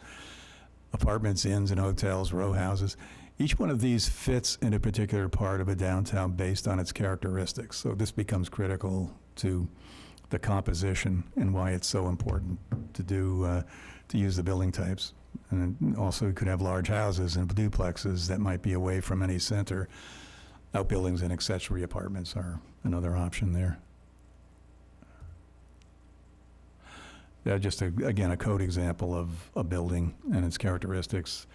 apartments, inns and hotels, row houses. Each one of these fits in a particular part of a downtown based on its characteristics. So this becomes critical to the composition and why it's so important to use the building types. And also you could have large houses and duplexes that might be away from any center. Outbuildings and accessory apartments are another option there. Just, again, a code example of a building and its characteristics.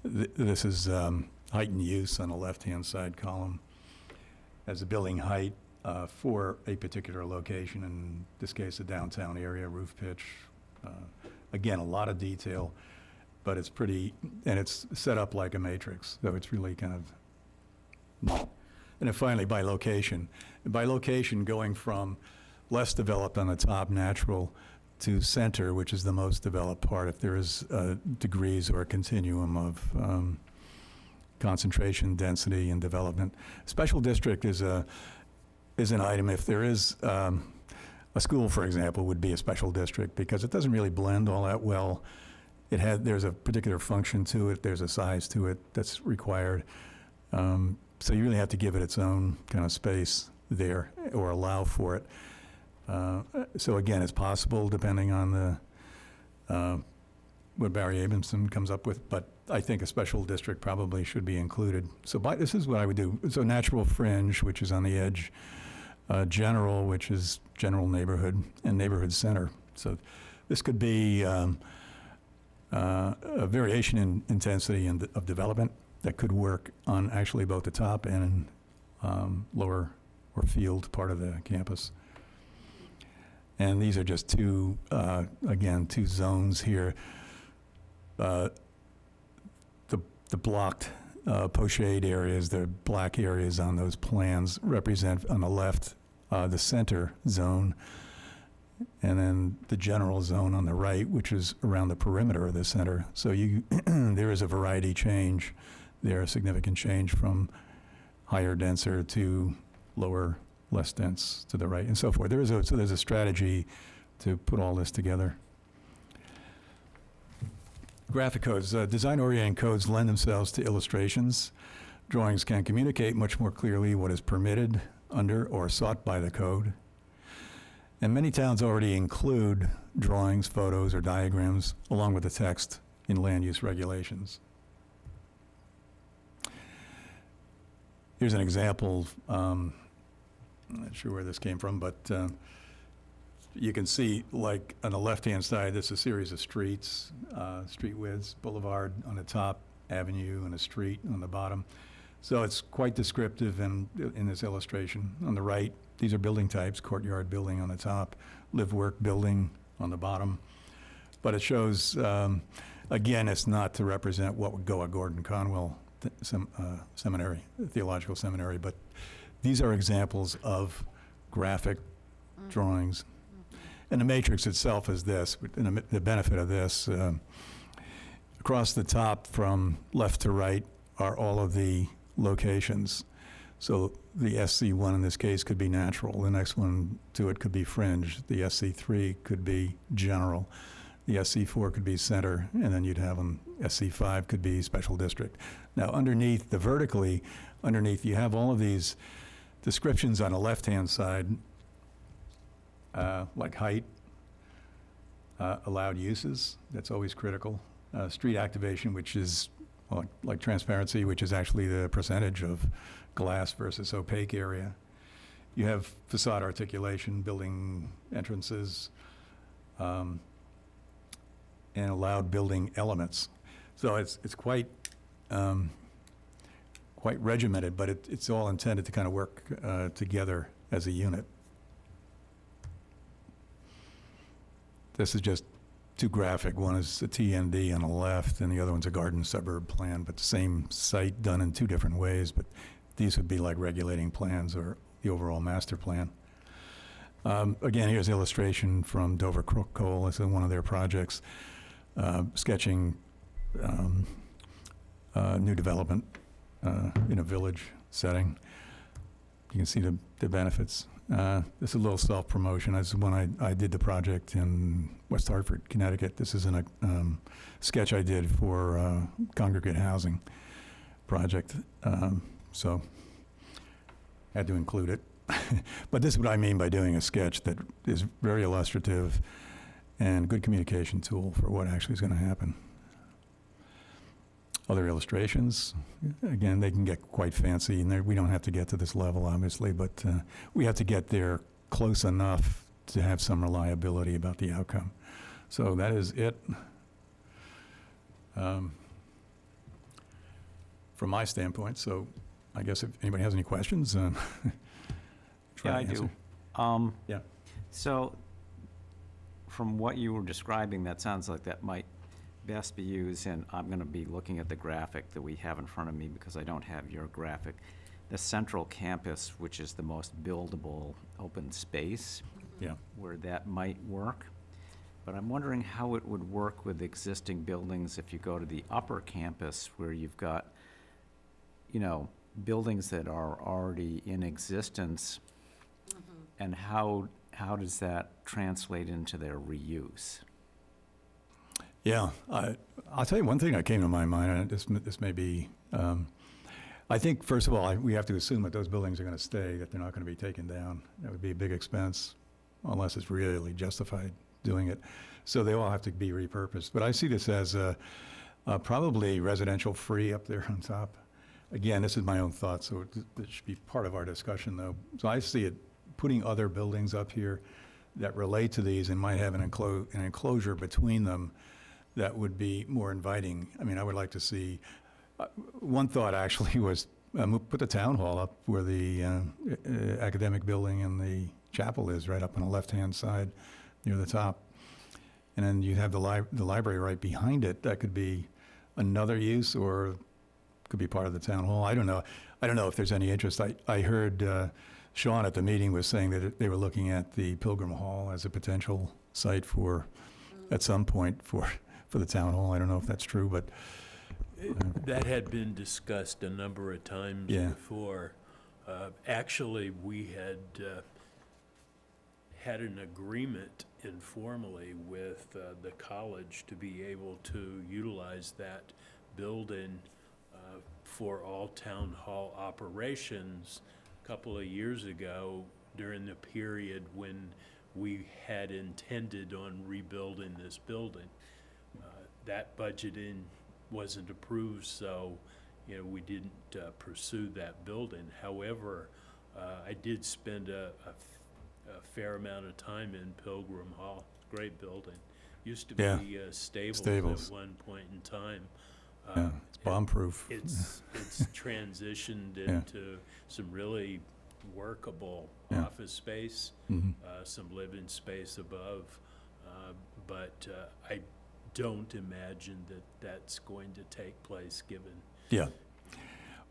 This is height and use on the left-hand side column as the building height for a particular location, in this case, the downtown area, roof pitch. Again, a lot of detail, but it's pretty, and it's set up like a matrix, so it's really kind of neat. And then finally, by location. By location, going from less developed on the top, natural, to center, which is the most developed part, if there is degrees or a continuum of concentration, density, and development. Special district is an item. If there is a school, for example, would be a special district because it doesn't really blend all that well. There's a particular function to it. There's a size to it that's required. So you really have to give it its own kind of space there or allow for it. So again, it's possible depending on what Barry Abramson comes up with, but I think a special district probably should be included. So this is what I would do. So natural fringe, which is on the edge, general, which is general neighborhood, and neighborhood center. So this could be a variation in intensity and of development that could work on actually both the top and lower or field part of the campus. And these are just two zones here. The blocked pochade areas, the black areas on those plans represent on the left the center zone, and then the general zone on the right, which is around the perimeter of the center. So there is a variety change there, a significant change from higher, denser to lower, less dense to the right, and so forth. There's a strategy to put all this together. Graphic codes. Design-oriented codes lend themselves to illustrations. Drawings can communicate much more clearly what is permitted under or sought by the code. And many towns already include drawings, photos, or diagrams along with the text in land use regulations. Here's an example. I'm not sure where this came from, but you can see, like, on the left-hand side, there's a series of streets, street widths, boulevard on the top, avenue, and a street on the bottom. So it's quite descriptive in this illustration. On the right, these are building types: courtyard building on the top, live-work building on the bottom. But it shows, again, it's not to represent what would go at Gordon Conwell Seminary, theological seminary, but these are examples of graphic drawings. And the matrix itself is this, and the benefit of this, across the top from left to right are all of the locations. So the SC1 in this case could be natural, the next one to it could be fringe, the SC3 could be general, the SC4 could be center, and then you'd have them, SC5 could be special district. Now underneath, vertically underneath, you have all of these descriptions on the left-hand side, like height, allowed uses, that's always critical. Street activation, which is like transparency, which is actually the percentage of glass versus opaque area. You have facade articulation, building entrances, and allowed building elements. So it's quite regimented, but it's all intended to kind of work together as a unit. This is just too graphic. One is a TND on the left, and the other one's a garden suburb plan, but the same site done in two different ways. But these would be like regulating plans or the overall master plan. Again, here's an illustration from Dover Coal. This is one of their projects, sketching new development in a village setting. You can see the benefits. This is a little self-promotion. This is when I did the project in West Hartford, Connecticut. This is a sketch I did for congregate housing project. So I had to include it. But this is what I mean by doing a sketch that is very illustrative and good communication tool for what actually is going to happen. Other illustrations, again, they can get quite fancy, and we don't have to get to this level, obviously, but we have to get there close enough to have some reliability about the outcome. So that is it. from my standpoint. So I guess if anybody has any questions, try Yeah, I to answer. do. Yeah. So, from what you were describing, that sounds like that might best be used, and I'm gonna be looking at the graphic that we have in front of me because I don't have your graphic. The central campus, which is the most buildable open space, Yeah. where that might work. But I'm wondering how it would work with existing buildings if you go to the upper campus where you've got, you know, buildings that are already in existence. And how does that translate into their reuse? Yeah, I'll tell you one thing that came to my mind, and this may be, I think, first of all, we have to assume that those buildings are going to stay, that they're not going to be taken down. That would be a big expense, unless it's really justified doing it. So they all have to be repurposed. But I see this as probably residential free up there on top. Again, this is my own thought, so it should be part of our discussion, though. So I see it putting other buildings up here that relate to these and might have an enclosure between them that would be more inviting. I mean, I would like to see, one thought actually was put the town hall up where the academic building and the chapel is, right up on the left-hand side near the top. And then you'd have the library right behind it. That could be another use, or could be part of the town hall. I don't know. I don't know if there's any interest. I heard Sean at the meeting was saying that they were looking at the Pilgrim Hall as a potential site for, at some point, for the town hall. I don't know if that's true, but That had been discussed a number of times Yeah. before. Actually, we had an agreement informally with the college to be able to utilize that building for all town hall operations a couple of years ago during the period when we had intended on rebuilding this building. That budgeting wasn't approved, so, you know, we didn't pursue that building. However, I did spend a fair amount of time in Pilgrim Hall. Great building. Used to Yeah. be Stables Stables. at one point in time. yeah, it's bomb-proof. It's transitioned Yeah. into some really workable Yeah. office space, Mhm. some living space above. But I don't imagine that that's going to take place, given. Yeah.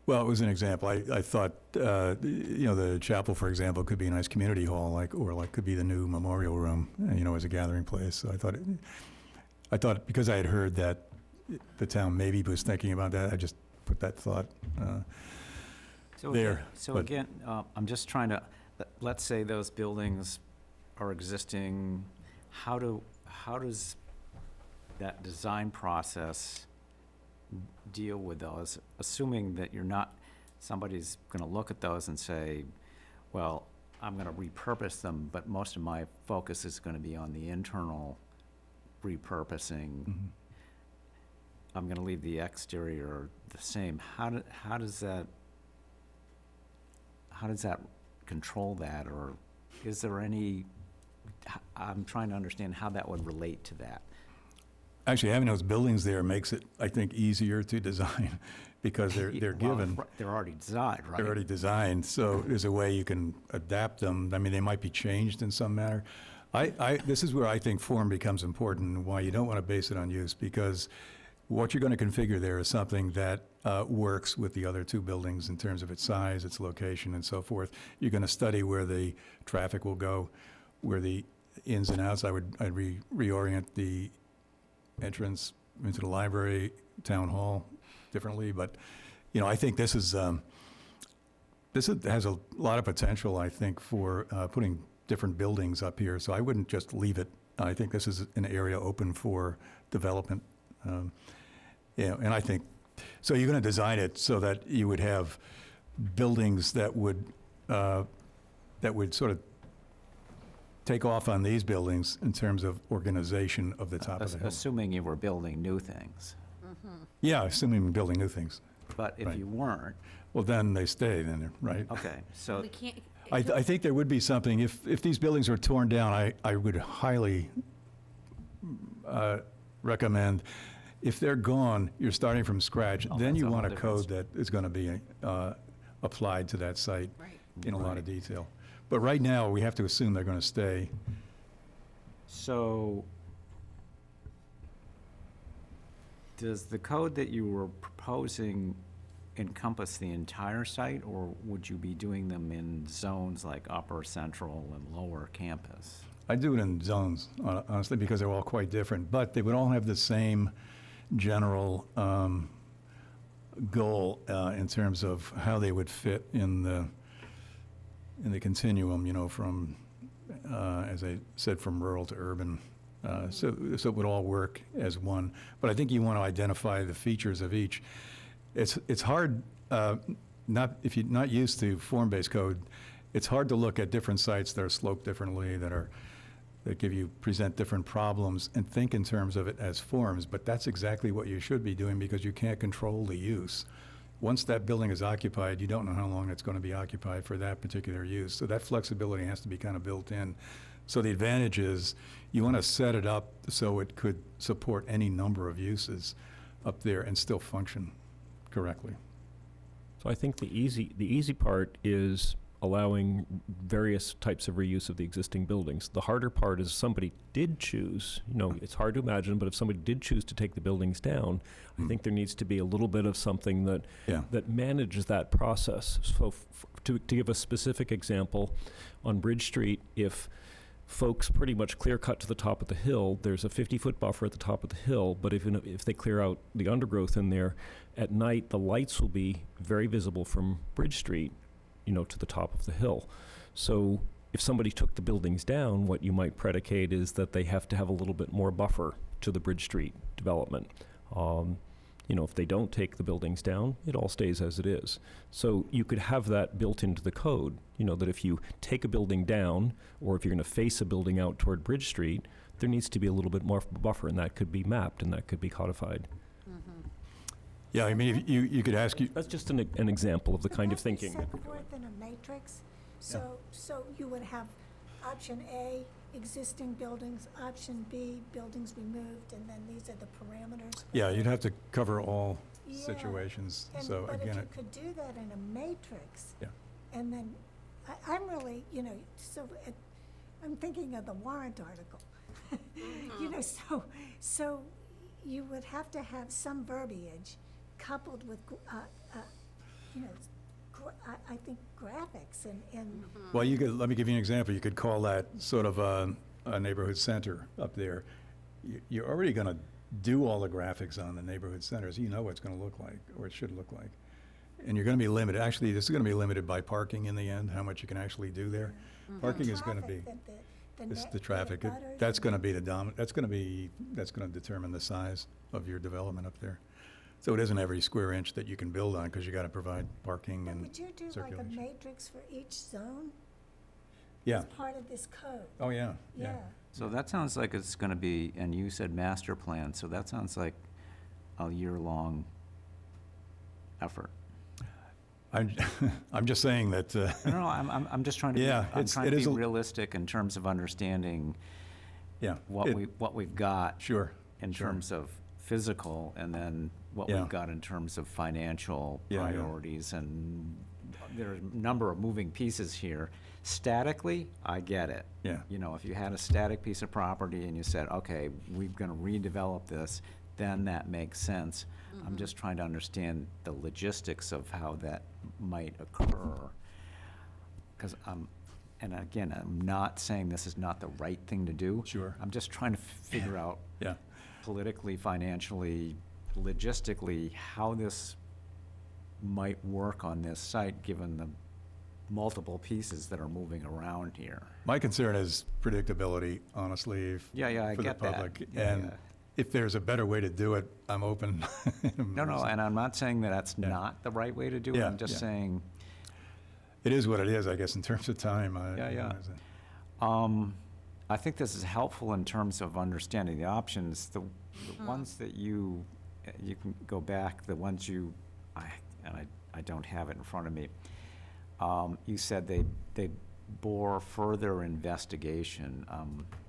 Well, it was an example. I thought, you know, the chapel, for example, could be a nice community hall, or could be the new memorial room, you know, as a gathering place. So I thought because I had heard that the town maybe was thinking about that, I just put that thought So there, again- So but- again, I'm just trying to, let's say those buildings are existing, how does that design process deal with those, assuming that somebody's gonna look at those and say, well, I'm gonna repurpose them, but most of my focus is gonna be on the internal repurposing. Mhm. I'm gonna leave the exterior the same. How does that control that, or is there any, I'm trying to understand how that would relate to that. Actually, having those buildings there makes it, I think, easier to design because they're Well, given. They're already designed, right? They're already designed, so there's a way you can adapt them. I mean, they might be changed in some manner. This is where I think form becomes important, and why you don't want to base it on use, because what you're going to configure there is something that works with the other two buildings in terms of its size, its location, and so forth. You're going to study where the traffic will go, where the ins and outs. I'd reorient the entrance into the library, town hall differently, but, you know, I think this has a lot of potential, I think, for putting different buildings up here, so I wouldn't just leave it. I think this is an area open for development. Yeah, and I think, so you're going to design it so that you would have buildings that would sort of take off on these buildings in terms of organization of the top of the hill. Assuming you were building new things. Yeah, assuming we're building new things. But if Right. you weren't, Well, then they stay, then, right? okay, so, We can't. I think there would be something, if these buildings were torn down, I would highly recommend If they're gone, you're starting from scratch. Oh, Then that's you a want a whole code that is going to be applied to that site Right. in a lot of Right. detail. But right now, we have to assume they're going to stay. So, does the code that you were proposing encompass the entire site, or would you be doing them in zones like upper, central, and lower campus? I do it in zones, honestly, because they're all quite different, but they would all have the same general goal in terms of how they would fit in the continuum, you know, from, as I said, from rural to urban. So it would all work as one. But I think you want to identify the features of each. It's hard, if you're not used to form-based code, it's hard to look at different sites that are sloped differently, that present different problems, and think in terms of it as forms. But that's exactly what you should be doing, because you can't control the use. Once that building is occupied, you don't know how long it's going to be occupied for that particular use. So that flexibility has to be kind of built in. So the advantage is you want to set it up so it could support any number of uses up there and still function correctly. So I think the easy part is allowing various types of reuse of the existing buildings. The harder part is somebody did choose, you know, it's hard to imagine, but if somebody did choose to take the buildings down, I think there needs to be a little bit of something that Yeah. that manages that process. So to give a specific example, on Bridge Street, if folks pretty much clear cut to the top of the hill, there's a 50-foot buffer at the top of the hill, but if they clear out the undergrowth in there, at night the lights will be very visible from Bridge Street, you know, to the top of the hill. So if somebody took the buildings down, what you might predicate is that they have to have a little bit more buffer to the Bridge Street development. You know, if they don't take the buildings down, it all stays as it is. So you could have that built into the code, you know, that if you take a building down, or if you're going to face a building out toward Bridge Street, there needs to be a little bit more buffer, and that could be mapped, and that could be codified. Yeah, I mean, if you could ask you, That's just an example of the kind of Could that be thinking. set forth in a matrix? So you would have option A, existing buildings, option B, buildings removed, and then these are the parameters. yeah, you'd have to cover all Yeah. situations. And- So But if again, you it- could do that in a matrix. Yeah. And then, I'm really, you know, I'm thinking of the warrant article. You know, so you would have to have some verbiage coupled with, you know, I think graphics and, well, let me give you an example. You could call that sort of a neighborhood center up there. You're already going to do all the graphics on the neighborhood centers. You know what it's going to look like, or it should look like. And you're going to be limited. Actually, this is going to be limited by parking in the end, how much you can actually do there. Parking is going to be, the traffic, that's going to be that's going to determine the size of your development up there. So it isn't every square inch that you can build on, because you got to provide parking But and would you do like a circulation. matrix for each zone Yeah, as part of this code? oh, yeah, yeah. So that sounds like it's gonna be, and you said master plan, so that sounds like a year-long effort. I'm just saying that, No, I'm just trying to be, Yeah, I'm it's- trying it to is be a- realistic in terms of understanding yeah. what it- what we've got Sure. in sure. terms of physical, and then what Yeah. we've got in terms of financial Yeah, yeah. priorities, and there are a number of moving pieces here. Statically, I get it. Yeah. You know, if you had a static piece of property and you said, okay, we're gonna redevelop this, then that makes sense. I'm just trying to understand the logistics of how that might occur. Because and again, I'm not saying this is not the right thing to do. Sure. I'm just trying to figure out Yeah. politically, financially, logistically, how this might work on this site, given the multiple pieces that are moving around here. My concern is predictability, honestly. Yeah, I for the get that. public. Yeah, And yeah. if there's a better way to do it, I'm open. No, and I'm not saying that that's Yeah. not the right way to do it. Yeah, I'm just yeah. saying, It is what it is, I guess, in terms of time. I Yeah, yeah. realize that. I think this is helpful in terms of understanding the options. The ones that you can go back, the ones I don't have it in front of me. You said they bore further investigation.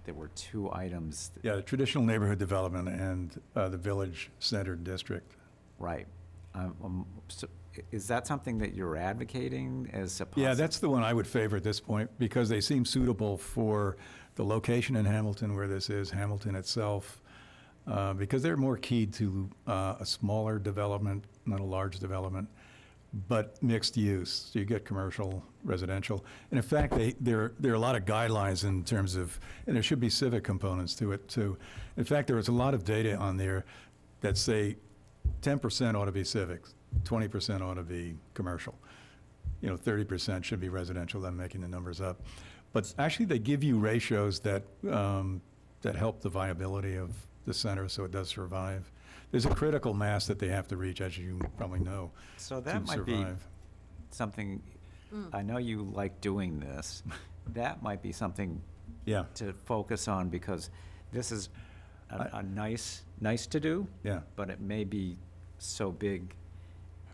there were two items, Yeah, the traditional neighborhood development and the village-centered district. right. So is that something that you're advocating as a Yeah, that's the one I would favor at this point, because they seem suitable for the location in Hamilton where this is, Hamilton itself, because they're more keyed to a smaller development, not a large development, but mixed use. So you get commercial, residential. And in fact, there are a lot of guidelines in terms of, and there should be civic components to it too. In fact, there is a lot of data on there that say 10% ought to be civic, 20% ought to be commercial. 30% should be residential. I'm making the numbers up. But actually, they give you ratios that help the viability of the center so it does survive. There's a critical mass that they have to reach, as you probably know, So to that might be survive. something, I know you like doing this, that might be something Yeah, to focus on, because this is a nice to do, yeah. but it may be so big.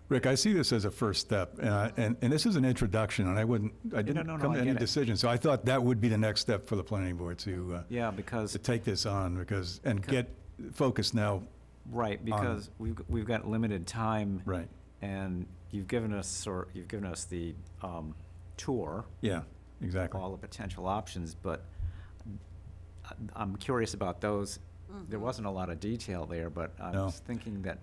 Rick, I see this as a first step, and this is an introduction, and I didn't no, come I to any get it. decision. So I thought that would be the next step for the planning board Yeah, because, to take this on, and get focused now. right, because we've got limited time, Right, and you've given us the tour, yeah, exactly. all the potential options, but I'm curious about those. There wasn't a lot of detail there, but I No. was thinking that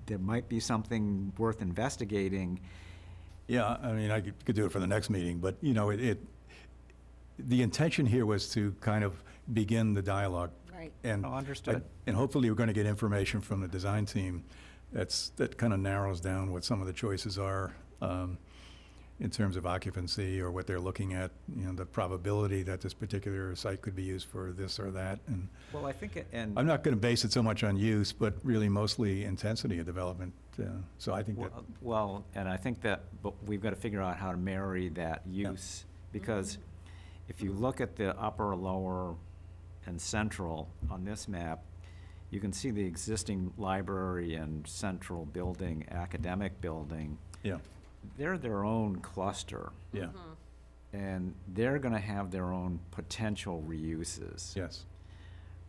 there might be something worth investigating. Yeah, I mean, I could do it for the next meeting, but, the intention here was to kind of begin the dialogue. Right. And Oh, understood. And hopefully, we're going to get information from the design team that kind of narrows down what some of the choices are in terms of occupancy or what they're looking at, the probability that this particular site could be used for this or that. And Well, I think, and. I'm not going to base it so much on use, but really mostly intensity of development. So I think that, Well, and I think that, but we've got to figure out how to marry that use, because if you look at the upper, lower, and central on this map, you can see the existing library and central building, academic building. yeah, They're their own cluster, yeah, and they're going to have their own potential reuses. yes.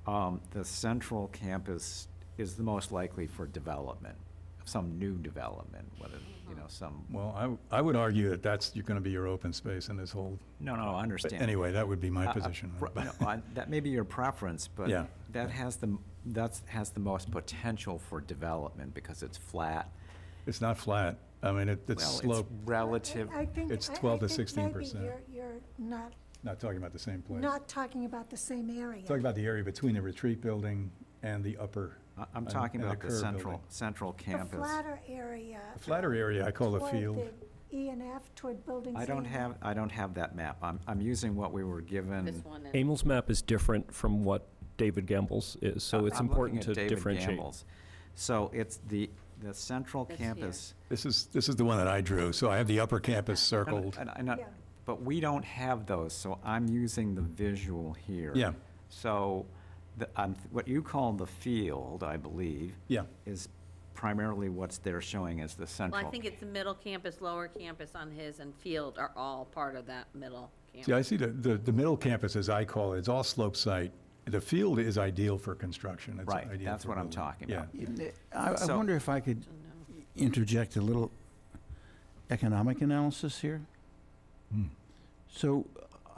The central campus is the most likely for development, some new development, whether, some, Well, I would argue that that's going to be your open space in this whole, no, I but understand. anyway, that would be my position. on it. That may be your preference, but Yeah. that has the most potential for development because it's flat. It's not flat. I mean, it's Well, sloped, relative. I think. It's I 12 to think maybe 16%. You're not not talking about the same place. not talking about the same area. Talking about the area between the retreat building and the upper, I'm and- talking and the about the Kerr central The campus. flatter area. the flatter area I call the toward field. the E and F toward buildings. I don't have that map. I'm using what we were given. This one is. Amel's map is different from what David Gamble's is, so it's important to I'm looking at David differentiate. Gamble's. So it's the central This here. campus. This is the one that I drew, so I have the upper campus circled. Yeah. But we don't have those, so I'm using the visual here. Yeah, So what you call the field, I believe, yeah, is primarily what's they're showing as the Well, central. I think it's the middle campus, lower campus on his, and field are all part of that middle campus. see, I see the middle campus, as I call it, it's all slope site. The field is ideal for construction. It's Right, ideal that's for what I'm building. talking Yeah. about. I So- wonder if I could interject a little economic analysis here. Hmm. So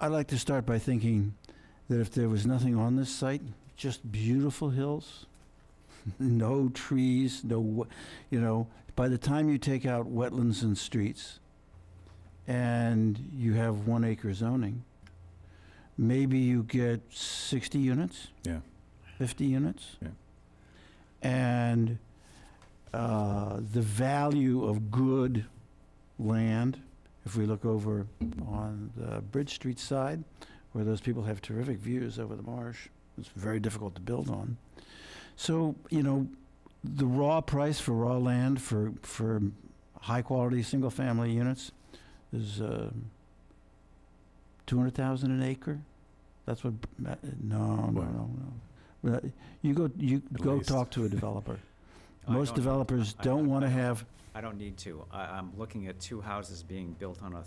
I'd like to start by thinking that if there was nothing on this site, just beautiful hills, no trees, by the time you take out wetlands and streets and you have 1 acre zoning, maybe you get 60 units, Yeah. 50 units. Yeah. And the value of good land, if we look over on the Bridge Street side, where those people have terrific views over the marsh, it's very difficult to build on. So, the raw price for raw land for high-quality, single-family units is $200,000 an acre. That's what, no. You go least. talk to a developer. I Most don't- developers don't want to have, I don't need to. I'm looking at two houses being built on a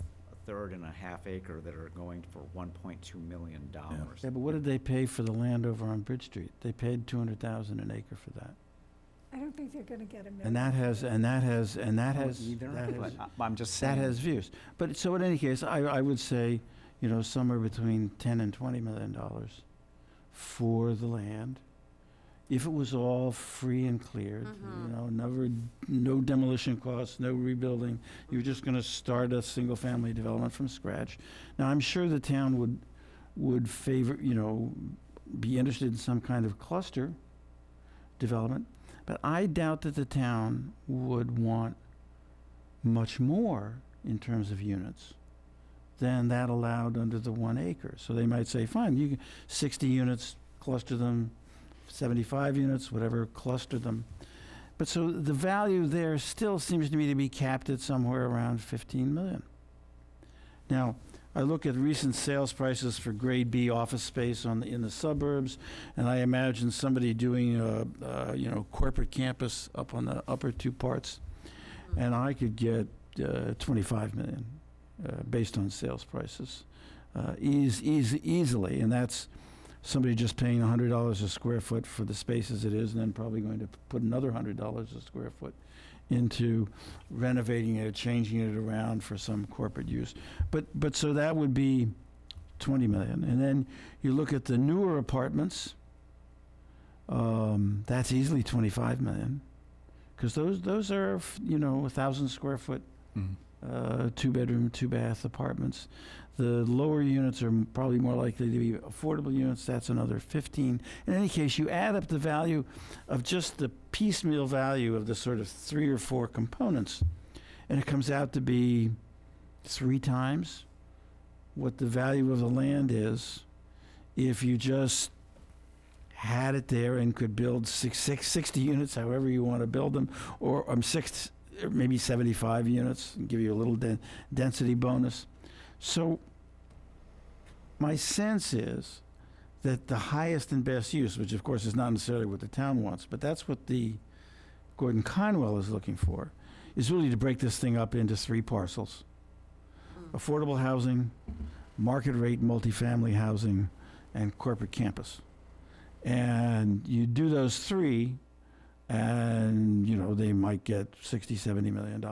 third and a half acre that are going for $1.2 million. Yeah, but what did they pay for the land over on Bridge Street? They paid $200,000 an acre for that. I don't think they're gonna get a million. And that has, Either, that but has, I'm just that saying. has views. But, so in any case, I would say, you know, somewhere between 10 and $20 million for the land. If it was all free and cleared, you know, no demolition costs, no rebuilding, you're just gonna start a single-family development from scratch. Now, I'm sure the town would favor, you know, be interested in some kind of cluster development, but I doubt that the town would want much more in terms of units than that allowed under the 1 acre. So they might say, fine, you can 60 units, cluster them, 75 units, whatever, cluster them. But so the value there still seems to me to be capped at somewhere around 15 million. Now, I look at recent sales prices for grade B office space in the suburbs, and I imagine somebody doing a you know, corporate campus up on the upper two parts, and I could get 25 million based on sales prices easily, and that's somebody just paying $100 a square foot for the space as it is, and then probably going to put another $100 a square foot into renovating it, changing it around for some corporate use. But so that would be 20 million. And then you look at the newer apartments, that's easily 25 million. Because those are, you know, 1,000 square foot, 2-bedroom, 2-bath apartments. The lower units are probably more likely to be affordable units. That's another 15. In any case, you add up the value of just the piecemeal value of the sort of 3 or 4 components, and it comes out to be 3 times what the value of the land is if you just had it there and could build 60 units, however you want to build them, or maybe 75 units, and give you a little density bonus. So my sense is that the highest and best use, which of course is not necessarily what the town wants, but that's what the Gordon Conwell is looking for, is really to break this thing up into 3 parcels. Affordable housing, market rate multifamily housing, and corporate campus. And you do those 3, and you know they might get $60-70 million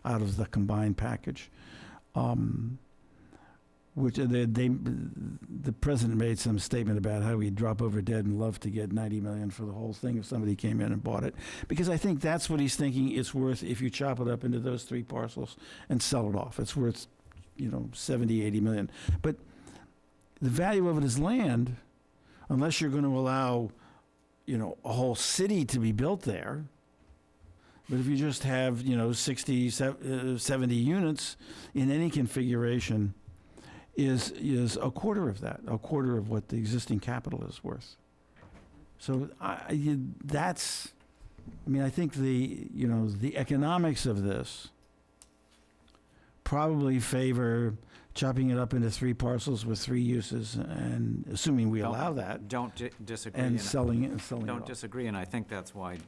out of the combined package. Which the president made some statement about how he'd drop over dead and love to get $90 million for the whole thing if somebody came in and bought it, because I think that's what he's thinking it's worth if you chop it up into those 3 parcels and sell it off. It's worth, you know, 70-80 million. But the value of it is land, unless you're going to allow, you know, a whole city to be built there. But if you just have, you know, 60, 70 units in any configuration, is a quarter of that, a quarter of what the existing capital is worth. So I think the economics of this probably favor chopping it up into 3 parcels with 3 uses, and assuming we allow that, Don't disagree. and selling it Don't off. disagree, and I think that's why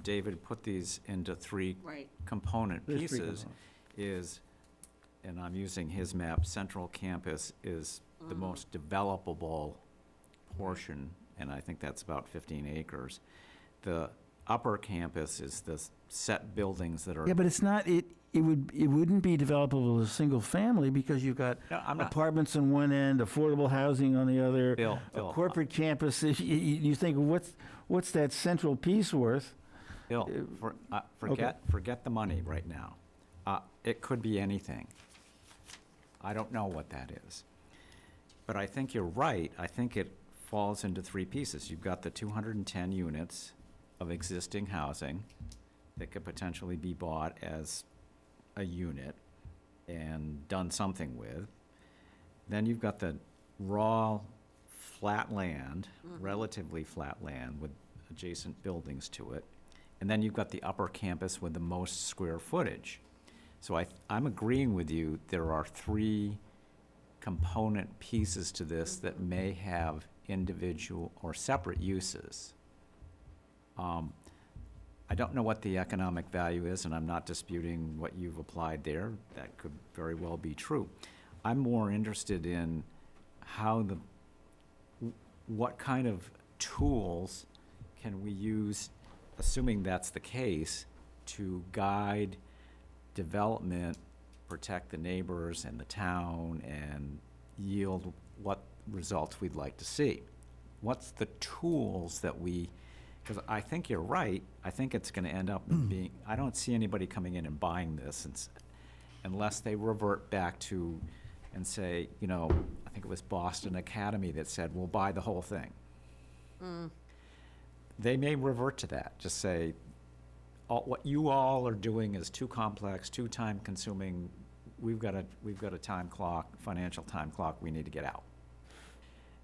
David put these into 3 Right. component There's 3 pieces, is, and I'm using his map, Central Campus is the most developable portion, and I think that's about 15 acres. The upper campus is the set buildings that are. Yeah, but it's not, it wouldn't be developable as a single family because you've got No, I'm not. apartments on one end, affordable housing on the other, Bill, a Bill, corporate campus. You think, what's that central piece worth? Bill, forget the money right now. It could be anything. I don't know what that is. But I think you're right. I think it falls into 3 pieces. You've got the 210 units of existing housing that could potentially be bought as a unit and done something with. Then you've got the raw flat land, relatively flat land with adjacent buildings to it. And then you've got the upper campus with the most square footage. So I'm agreeing with you, there are 3 component pieces to this that may have individual or separate uses. I I don't know what the economic value is, and I'm not disputing what you've applied there. That could very well be true. I'm more interested in how what kind of tools can we use, assuming that's the case, to guide development, protect the neighbors and the town, and yield what results we'd like to see. What's the tools that because I think you're right, I think it's gonna end up being, I don't see anybody coming in and buying this unless they revert back to and say, I think it was Boston Academy that said, we'll buy the whole thing. They may revert to that, just say, what you all are doing is too complex, too time-consuming. We've got a time clock, financial time clock. We need to get out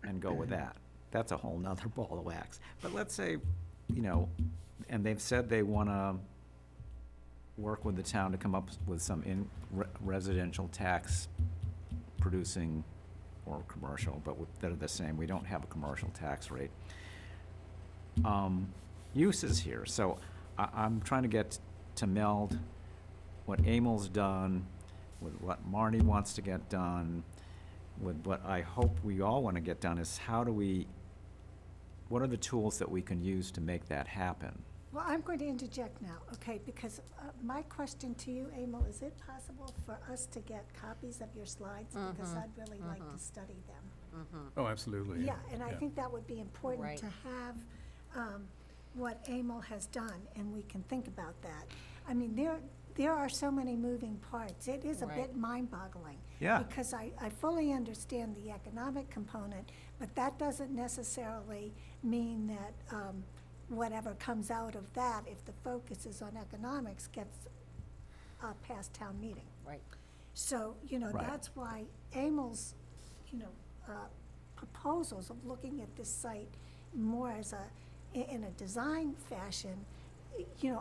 and go with that. That's a whole nother ball of wax. But let's say, and they've said they want to work with the town to come up with some residential tax producing or commercial, but they're the same. We don't have a commercial tax rate. Uses here. So I'm trying to get to meld what Emil's done with what Marnie wants to get done, with what I hope we all want to get done, is what are the tools that we can use to make that happen? Well, I'm going to interject now, okay, because my question to you, Emil, is it possible for us to get copies of your slides? Because I'd really like to study them. Oh, absolutely. Yeah, and I think that would be important Right. to have what Emil has done, and we can think about that. I mean, there are so many moving parts. It is a Right. bit mind-boggling. Yeah. Because I fully understand the economic component, but that doesn't necessarily mean that whatever comes out of that, if the focus is on economics, gets past town meeting. Right. So, Right. that's why Emil's, proposals of looking at this site more as in a design fashion,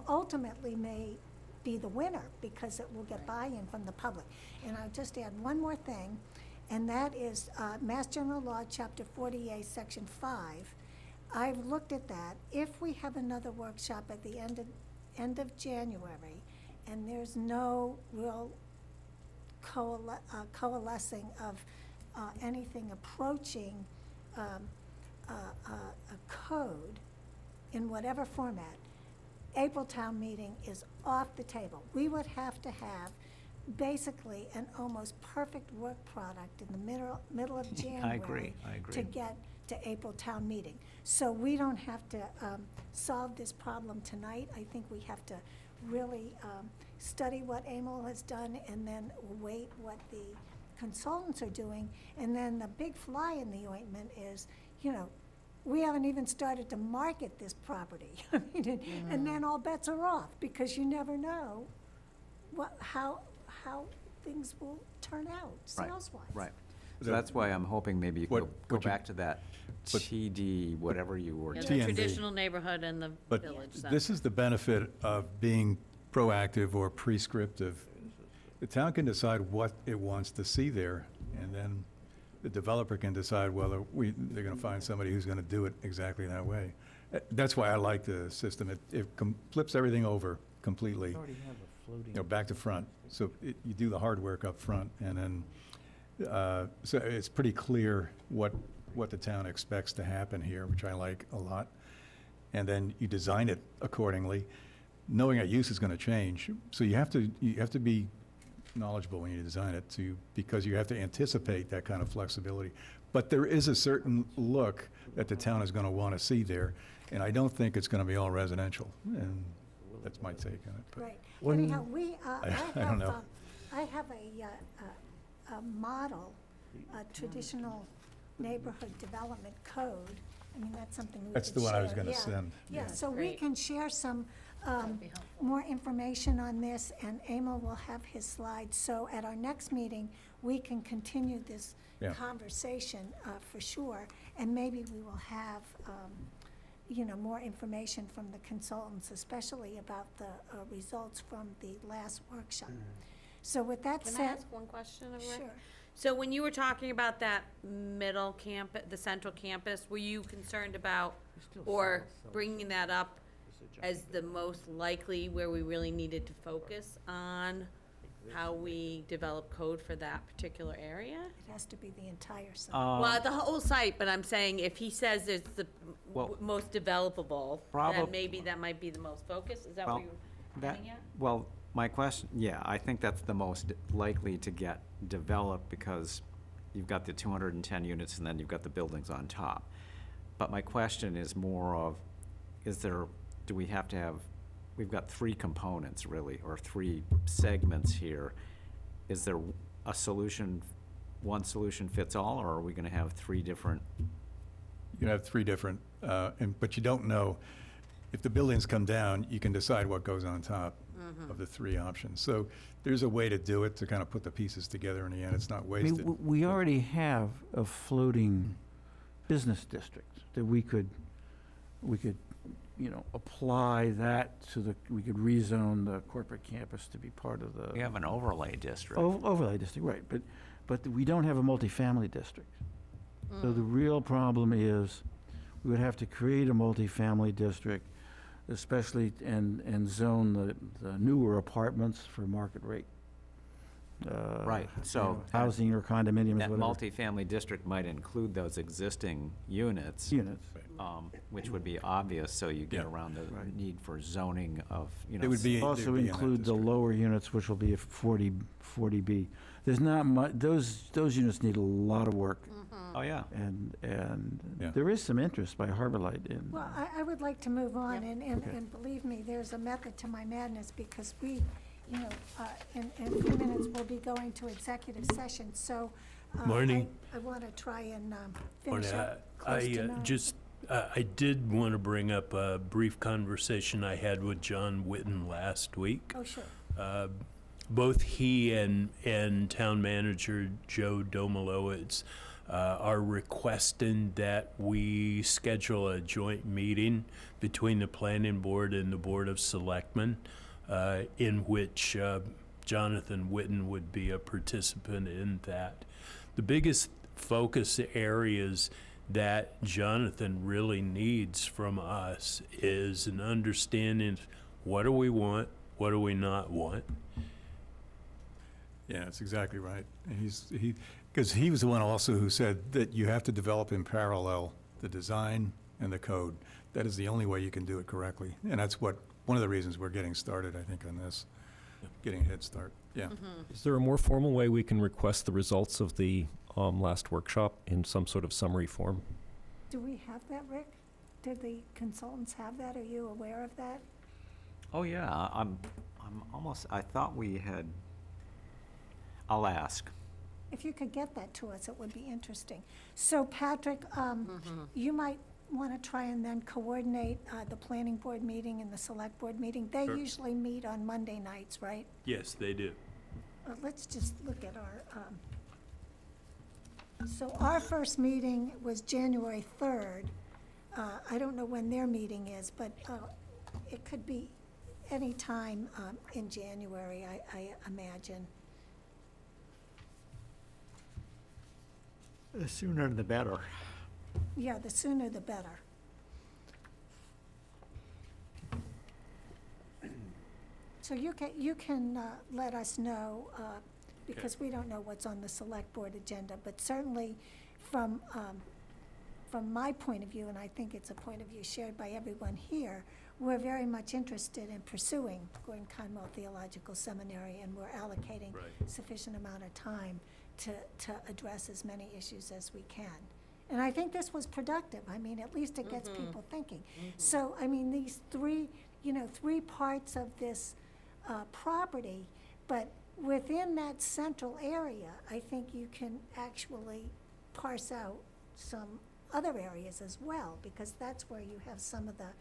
ultimately may be the winner because it will get buy-in from the public. And I'll just add one more thing, and that is Mass General Law, Chapter 48, Section 5. I've looked at that. If we have another workshop at the end of January, and there's no real coalescing of anything approaching a code in whatever format, April town meeting is off the table. We would have to have basically an almost perfect work product in the middle of January. I agree. To get to April town meeting. So we don't have to solve this problem tonight. I think we have to really study what Emil has done and then wait what the consultants are doing. And then the big fly in the ointment is, we haven't even started to market this property. I mean, and then all bets are off because you never know how things will turn out sales-wise. Right. So that's why I'm hoping maybe you could go what you- back to that but- TD, whatever you were. Yeah, TND. the traditional neighborhood and the But village. this is the benefit of being proactive or prescriptive. The town can decide what it wants to see there, and then the developer can decide whether they're gonna find somebody who's gonna do it exactly that way. That's why I like the system. It flips everything over completely, Already have a floating. back to front. So you do the hard work up front, and then, so it's pretty clear what the town expects to happen here, which I like a lot. And then you design it accordingly, knowing that use is gonna change. So you have to be knowledgeable when you design it because you have to anticipate that kind of flexibility. But there is a certain look that the town is gonna wanna see there, and I don't think it's gonna be all residential, and that's my take on it. But Right. When- Anyhow, I don't know. I have a model, a traditional neighborhood development code. I mean, that's something we could That's the one I was share. gonna Yeah. send. Yeah, so we Great. can share some That'd be helpful. more information on this, and Emil will have his slides. So at our next meeting, we can continue this Yeah. conversation for sure, and maybe we will have, more information from the consultants, especially about the results from the last workshop. So with that Can I said, ask one question of Rick? sure. So when you were talking about that middle campus, the central campus, were you concerned about, or bringing that up as the most likely where we really needed to focus on how we develop code for that particular area? It has to be the entire site. Well, the whole site, but I'm saying if he says it's the Well, most developable, then probab- maybe that might be the most focus, is that Well, what you're that, getting at? well, my question, yeah, I think that's the most likely to get developed because you've got the 210 units and then you've got the buildings on top. But my question is more of, do we have to have, we've got three components really, or three segments here. Is there a solution, one solution fits all, or are we gonna have three different? You have three different, but you don't know, if the buildings come down, you can decide what goes on top of the three options. So there's a way to do it, to kind of put the pieces together in the end, it's not I wasted. mean, we already have a floating business district that we could, apply that we could rezone the corporate campus to be part of the. We have an overlay district. Overlay district, right, but we don't have a multifamily district. So the real problem is, we would have to create a multifamily district, especially, and zone the newer apartments for market rate. Right, so Housing or condominiums, that whatever. multifamily district might include those existing units, Units. which would be obvious, so you get Yeah. around the Right. need for zoning of, It would be. Also they'd be in that include the district. lower units, which will be a 40B. There's not much, those units need a lot of work, Oh, yeah. and Yeah. there is some interest by Harbor Light in. Well, I would like to move on, Yep. Okay. and believe me, there's a method to my madness, because we, in a few minutes, we'll be going to executive session, so. Morning. I want to try and Morning. finish up close to nine. I did want to bring up a brief conversation I had with John Witten last week. Oh, sure. Both he and town manager Joe Domalowitz are requesting that we schedule a joint meeting between the planning board and the Board of Selectmen, in which Jonathan Witten would be a participant in that. The biggest focus areas that Jonathan really needs from us is an understanding of what do we want, what do we not want. Yeah, that's exactly right. Because he was the one also who said that you have to develop in parallel the design and the code. That is the only way you can do it correctly. And that's one of the reasons we're getting started, I think, on this, getting a head start. Yeah. Is there a more formal way we can request the results of the last workshop in some sort of summary form? Do we have that, Rick? Did the consultants have that? Are you aware of that? Oh, yeah, I'm almost, I thought we had, I'll ask. If you could get that to us, it would be interesting. So Patrick, you might want to try and then coordinate the planning board meeting and the select board meeting. They Sure. usually meet on Monday nights, right? Yes, they do. Let's just look at our, so our first meeting was January 3rd. I don't know when their meeting is, but it could be any time in January, I imagine. The sooner the better. Yeah, the sooner the better. So you can let us know, because we don't know what's on the select board agenda, but certainly from my point of view, and I think it's a point of view shared by everyone here, we're very much interested in pursuing Gordon Conwell Theological Seminary, and we're allocating Right. sufficient amount of time to address as many issues as we can. And I think this was productive. I mean, at least it gets people thinking. So, I mean, these three parts of this property, but within that central area, I think you can actually parse out some other areas as well, because that's where you have some of the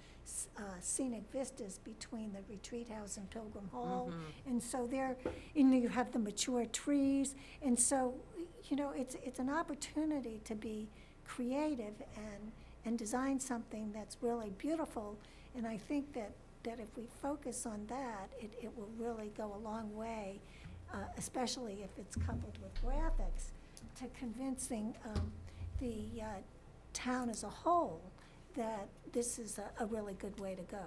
scenic vistas between the Retreat House and Pilgrim Hall. And so there, you have the mature trees, and so, it's an opportunity to be creative and design something that's really beautiful. And I think that if we focus on that, it will really go a long way, especially if it's coupled with graphics, to convincing the town as a whole that this is a really good way to go.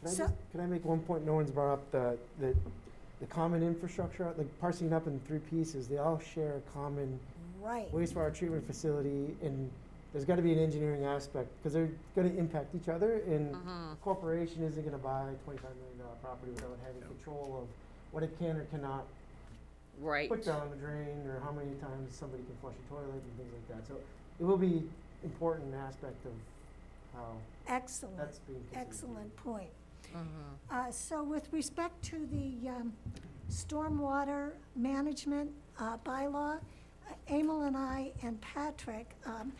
Can I make one point no one's brought up, the common infrastructure, like parsing it up in 3 pieces, they all share a common Right. wastewater treatment facility, and there's gotta be an engineering aspect, because they're gonna impact each other, and a corporation isn't gonna buy a $25 million property without having control of what it can or cannot Right. put down the drain, or how many times somebody can flush a toilet and things like that. So it will be important aspect of how Excellent, that's being considered. excellent point. So with respect to the stormwater management bylaw, Emil and I and Patrick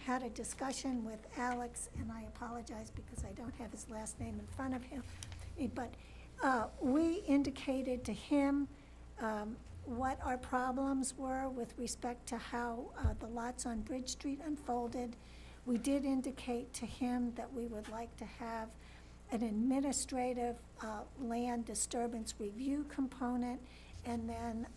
had a discussion with Alex, and I apologize because I don't have his last name in front of him. But we indicated to him what our problems were with respect to how the lots on Bridge Street unfolded. We did indicate to him that we would like to have an administrative land disturbance review component, and then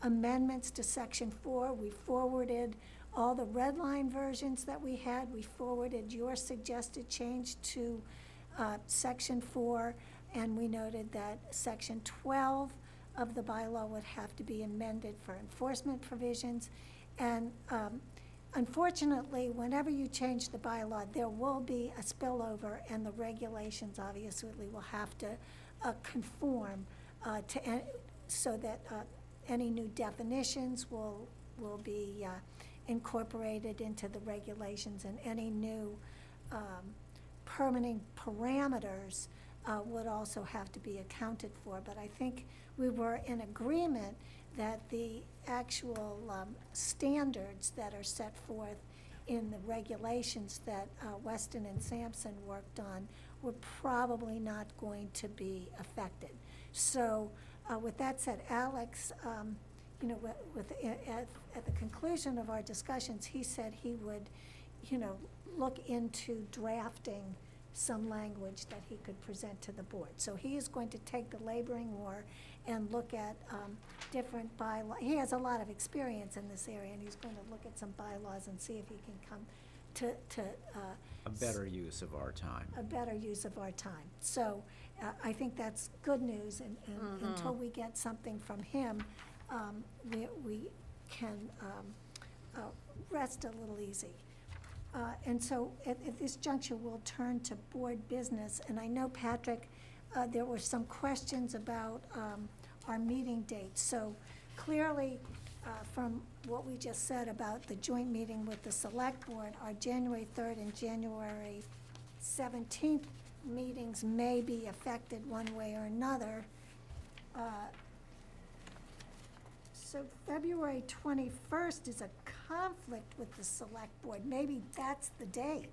amendments to Section 4. We forwarded all the red line versions that we had. We forwarded your suggested change to Section 4, and we noted that Section 12 of the bylaw would have to be amended for enforcement provisions. And unfortunately, whenever you change the bylaw, there will be a spillover, and the regulations obviously will have to conform so that any new definitions will be incorporated into the regulations, and any new permitting parameters would also have to be accounted for. But I think we were in agreement that the actual standards that are set forth in the regulations that Weston and Sampson worked on were probably not going to be affected. So with that said, Alex, at the conclusion of our discussions, he said he would, look into drafting some language that he could present to the board. So he is going to take the laboring war and look at different bylaws. He has a lot of experience in this area, and he's going to look at some bylaws and see if he can come to A better use of our time. a better use of our time. So I think that's good news, and until we get something from him, we can rest a little easy. And so at this juncture, we'll turn to board business. And I know, Patrick, there were some questions about our meeting dates. So clearly, from what we just said about the joint meeting with the Select Board, our January 3rd and January 17th meetings may be affected one way or another. So February 21st is a conflict with the Select Board. Maybe that's the date.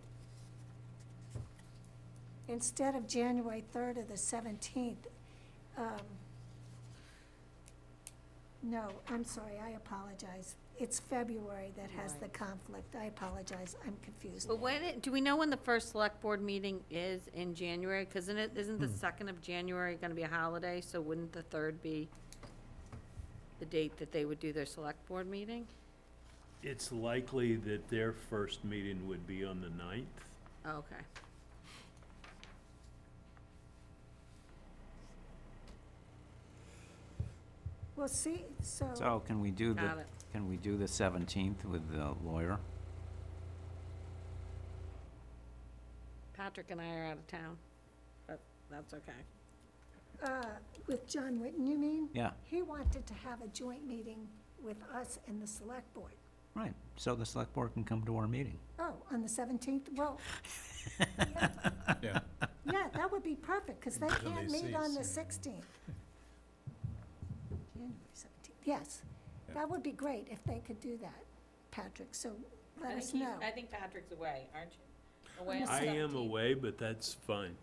Instead of January 3rd or the 17th. No, I'm sorry, I apologize. It's February that has the conflict. I apologize, I'm confused. But do we know when the first select board meeting is in January? Because isn't the 2nd of January going to be a holiday? So wouldn't the 3rd be the date that they would do their select board meeting? It's likely that their first meeting would be on the 9th. Oh, okay. Well, see, So can we do Got it. can we do the 17th with the lawyer? Patrick and I are out of town, but that's okay. with John Witten, you mean? Yeah, He wanted to have a joint meeting with us and the Select Board. right. So the select board can come to our meeting. Oh, on the 17th? Well, Yeah. yeah, that would be perfect, because they can't meet on the 16th. January 17th, yes. That would be great if they could do that, Patrick, so let us know. I think Patrick's away, aren't you? Away on the I am 17th. away, but that's fine.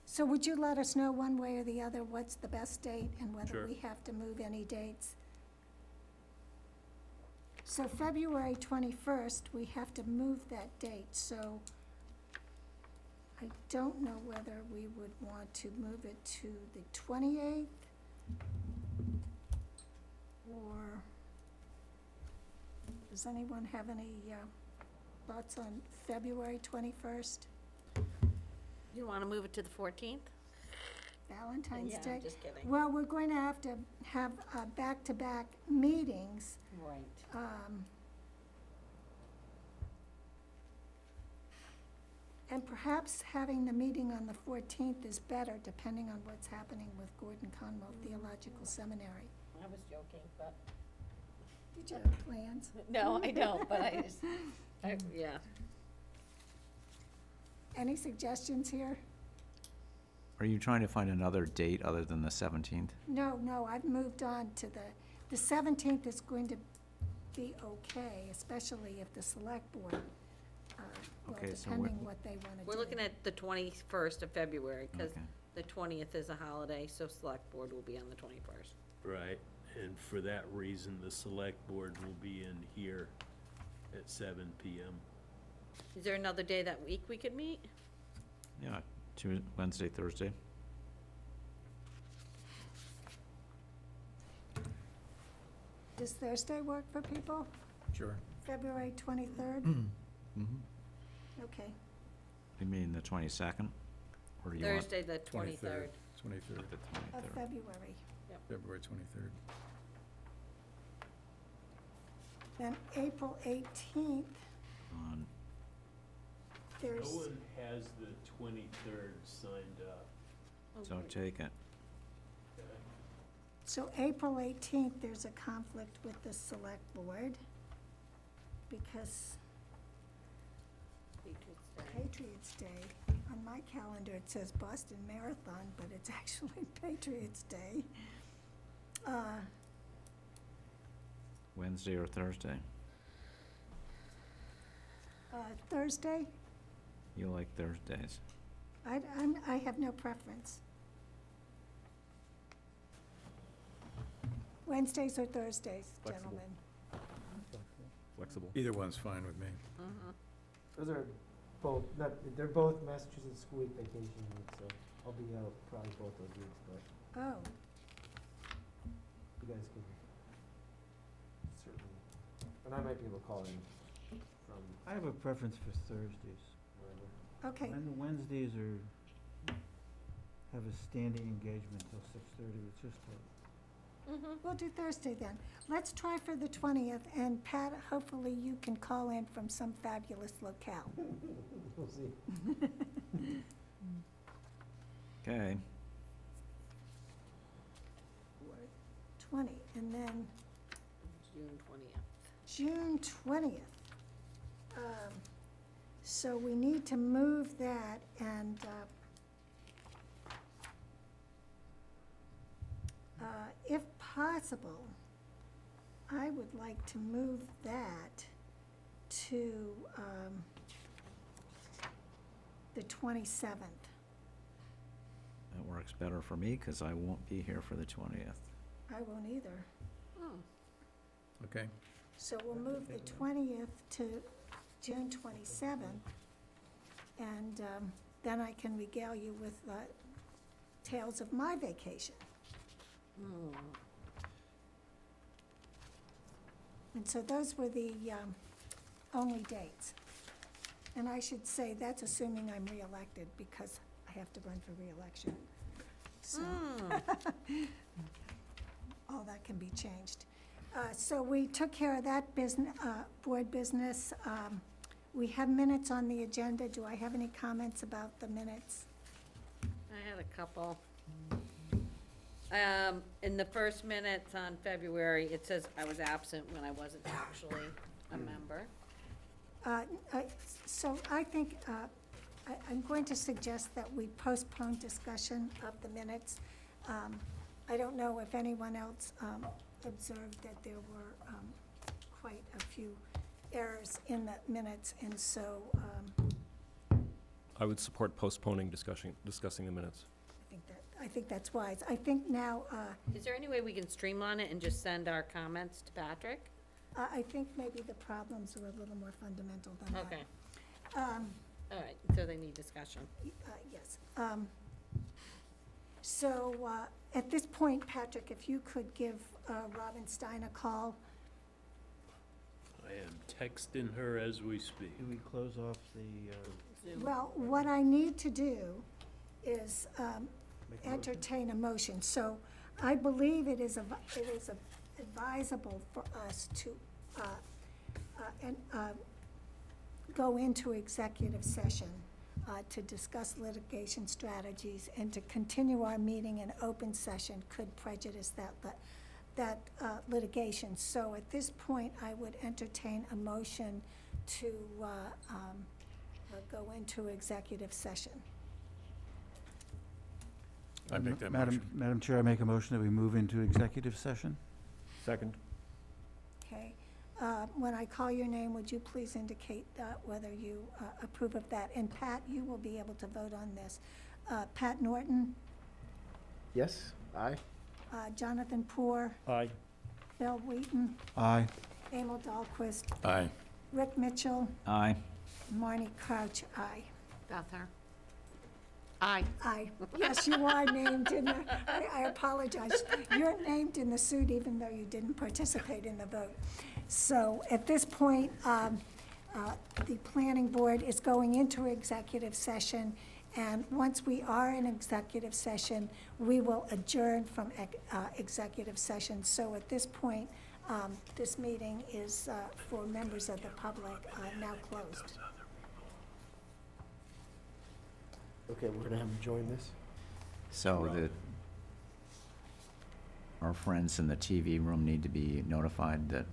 So would you let us know one way or the other what's the best date and whether Sure. we have to move any dates? So February 21st, we have to move that date, so I don't know whether we would want to move it to the 28th or does anyone have any thoughts on February 21st? You want to move it to the 14th? Valentine's Yeah, Day? just kidding. Well, we're going to have back-to-back meetings. Right. And perhaps having the meeting on the 14th is better, depending on what's happening with Gordon Conwell Theological Seminary. I was joking, but. Did you have plans? No, I don't, but I just, yeah. Any suggestions here? Are you trying to find another date other than the 17th? No, I've moved on to the 17th is going to be okay, especially if the select board, well, Okay, so depending what they want to do. We're looking at the 21st of February, because Okay. the 20th is a holiday, so select board will be on the 21st. Right, and for that reason, the select board will be in here at 7 PM. Is there another day that week we could meet? Yeah, Tuesday, Wednesday, Thursday. Does Thursday work for people? Sure. February 23rd? Mm-hmm. Okay. You mean the 22nd? Or do you want Thursday, the 23rd. 23rd, the Of 23rd? February. February 23rd. Then April 18th, On, No there's, one has the 23rd signed up. so take it. so April 18th, there's a conflict with the select board because Patriots Day. Patriots Day, on my calendar, it says Boston Marathon, but it's actually Patriots Day. Wednesday or Thursday? Thursday, You like Thursdays? I have no preference. Wednesdays or Thursdays, Flexible. gentlemen? Flexible. Either one's fine with me. Those are both, they're both Massachusetts school week vacation weeks, so I'll be out probably both those weeks, but Oh, you guys can certainly, and I might be able to call in from I have a preference for Thursdays. wherever. okay. And the Wednesdays have a standing engagement till 6:30, it's just We'll do Thursday then. Let's try for the 20th, and Pat, hopefully you can call in from some fabulous locale. We'll see. Okay, 20, and then June 20th. June 20th. So we need to move that, and if possible, I would like to move that to the 27th. that works better for me because I won't be here for the 20th. I won't either. Okay. So we'll move the 20th to June 27th, and then I can regale you with tales of my vacation. And so those were the only dates. And I should say, that's assuming I'm reelected, because I have to run for reelection. So, all that can be changed. So we took care of that business, board business. We have minutes on the agenda. Do I have any comments about the minutes? I had a couple. In the first minutes on February, it says I was absent when I wasn't actually a member. So I think, I'm going to suggest that we postpone discussion of the minutes. I don't know if anyone else observed that there were quite a few errors in the minutes, and so I would support postponing discussing the minutes. I think that's wise. I think now, Is there any way we can streamline it and just send our comments to Patrick? I think maybe the problems are a little more fundamental than that. Okay, Um, all right, so they need discussion. Yes. So at this point, Patrick, if you could give Robin Stein a call. I am texting her as we speak. Do we close off the Well, what I need to do is Make a motion. entertain a motion. So I believe it is advisable for us to go into executive session to discuss litigation strategies, and to continue our meeting in open session could prejudice that litigation. So at this point, I would entertain a motion to go into executive session. I make that Madam- motion. Madam Chair, I make a motion that we move into executive session. Second. Okay. When I call your name, would you please indicate whether you approve of that? And Pat, you will be able to vote on this. Pat Norton, Yes, aye. Jonathan Poor, Aye. Bill Wheaton, Aye. Emil Dahlquist, Aye. Rick Mitchell, Aye. Marnie Crouch, aye. Beth Har. Aye. Aye. Yes, you are named in the, I apologize. You're named in the suit even though you didn't participate in the vote. So at this point, the planning board is going into executive session, and once we are in executive session, we will adjourn from executive session. So at this point, this meeting is, for members of the public, now closed. Okay, we're gonna have them join this. So our friends in the TV room need to be notified that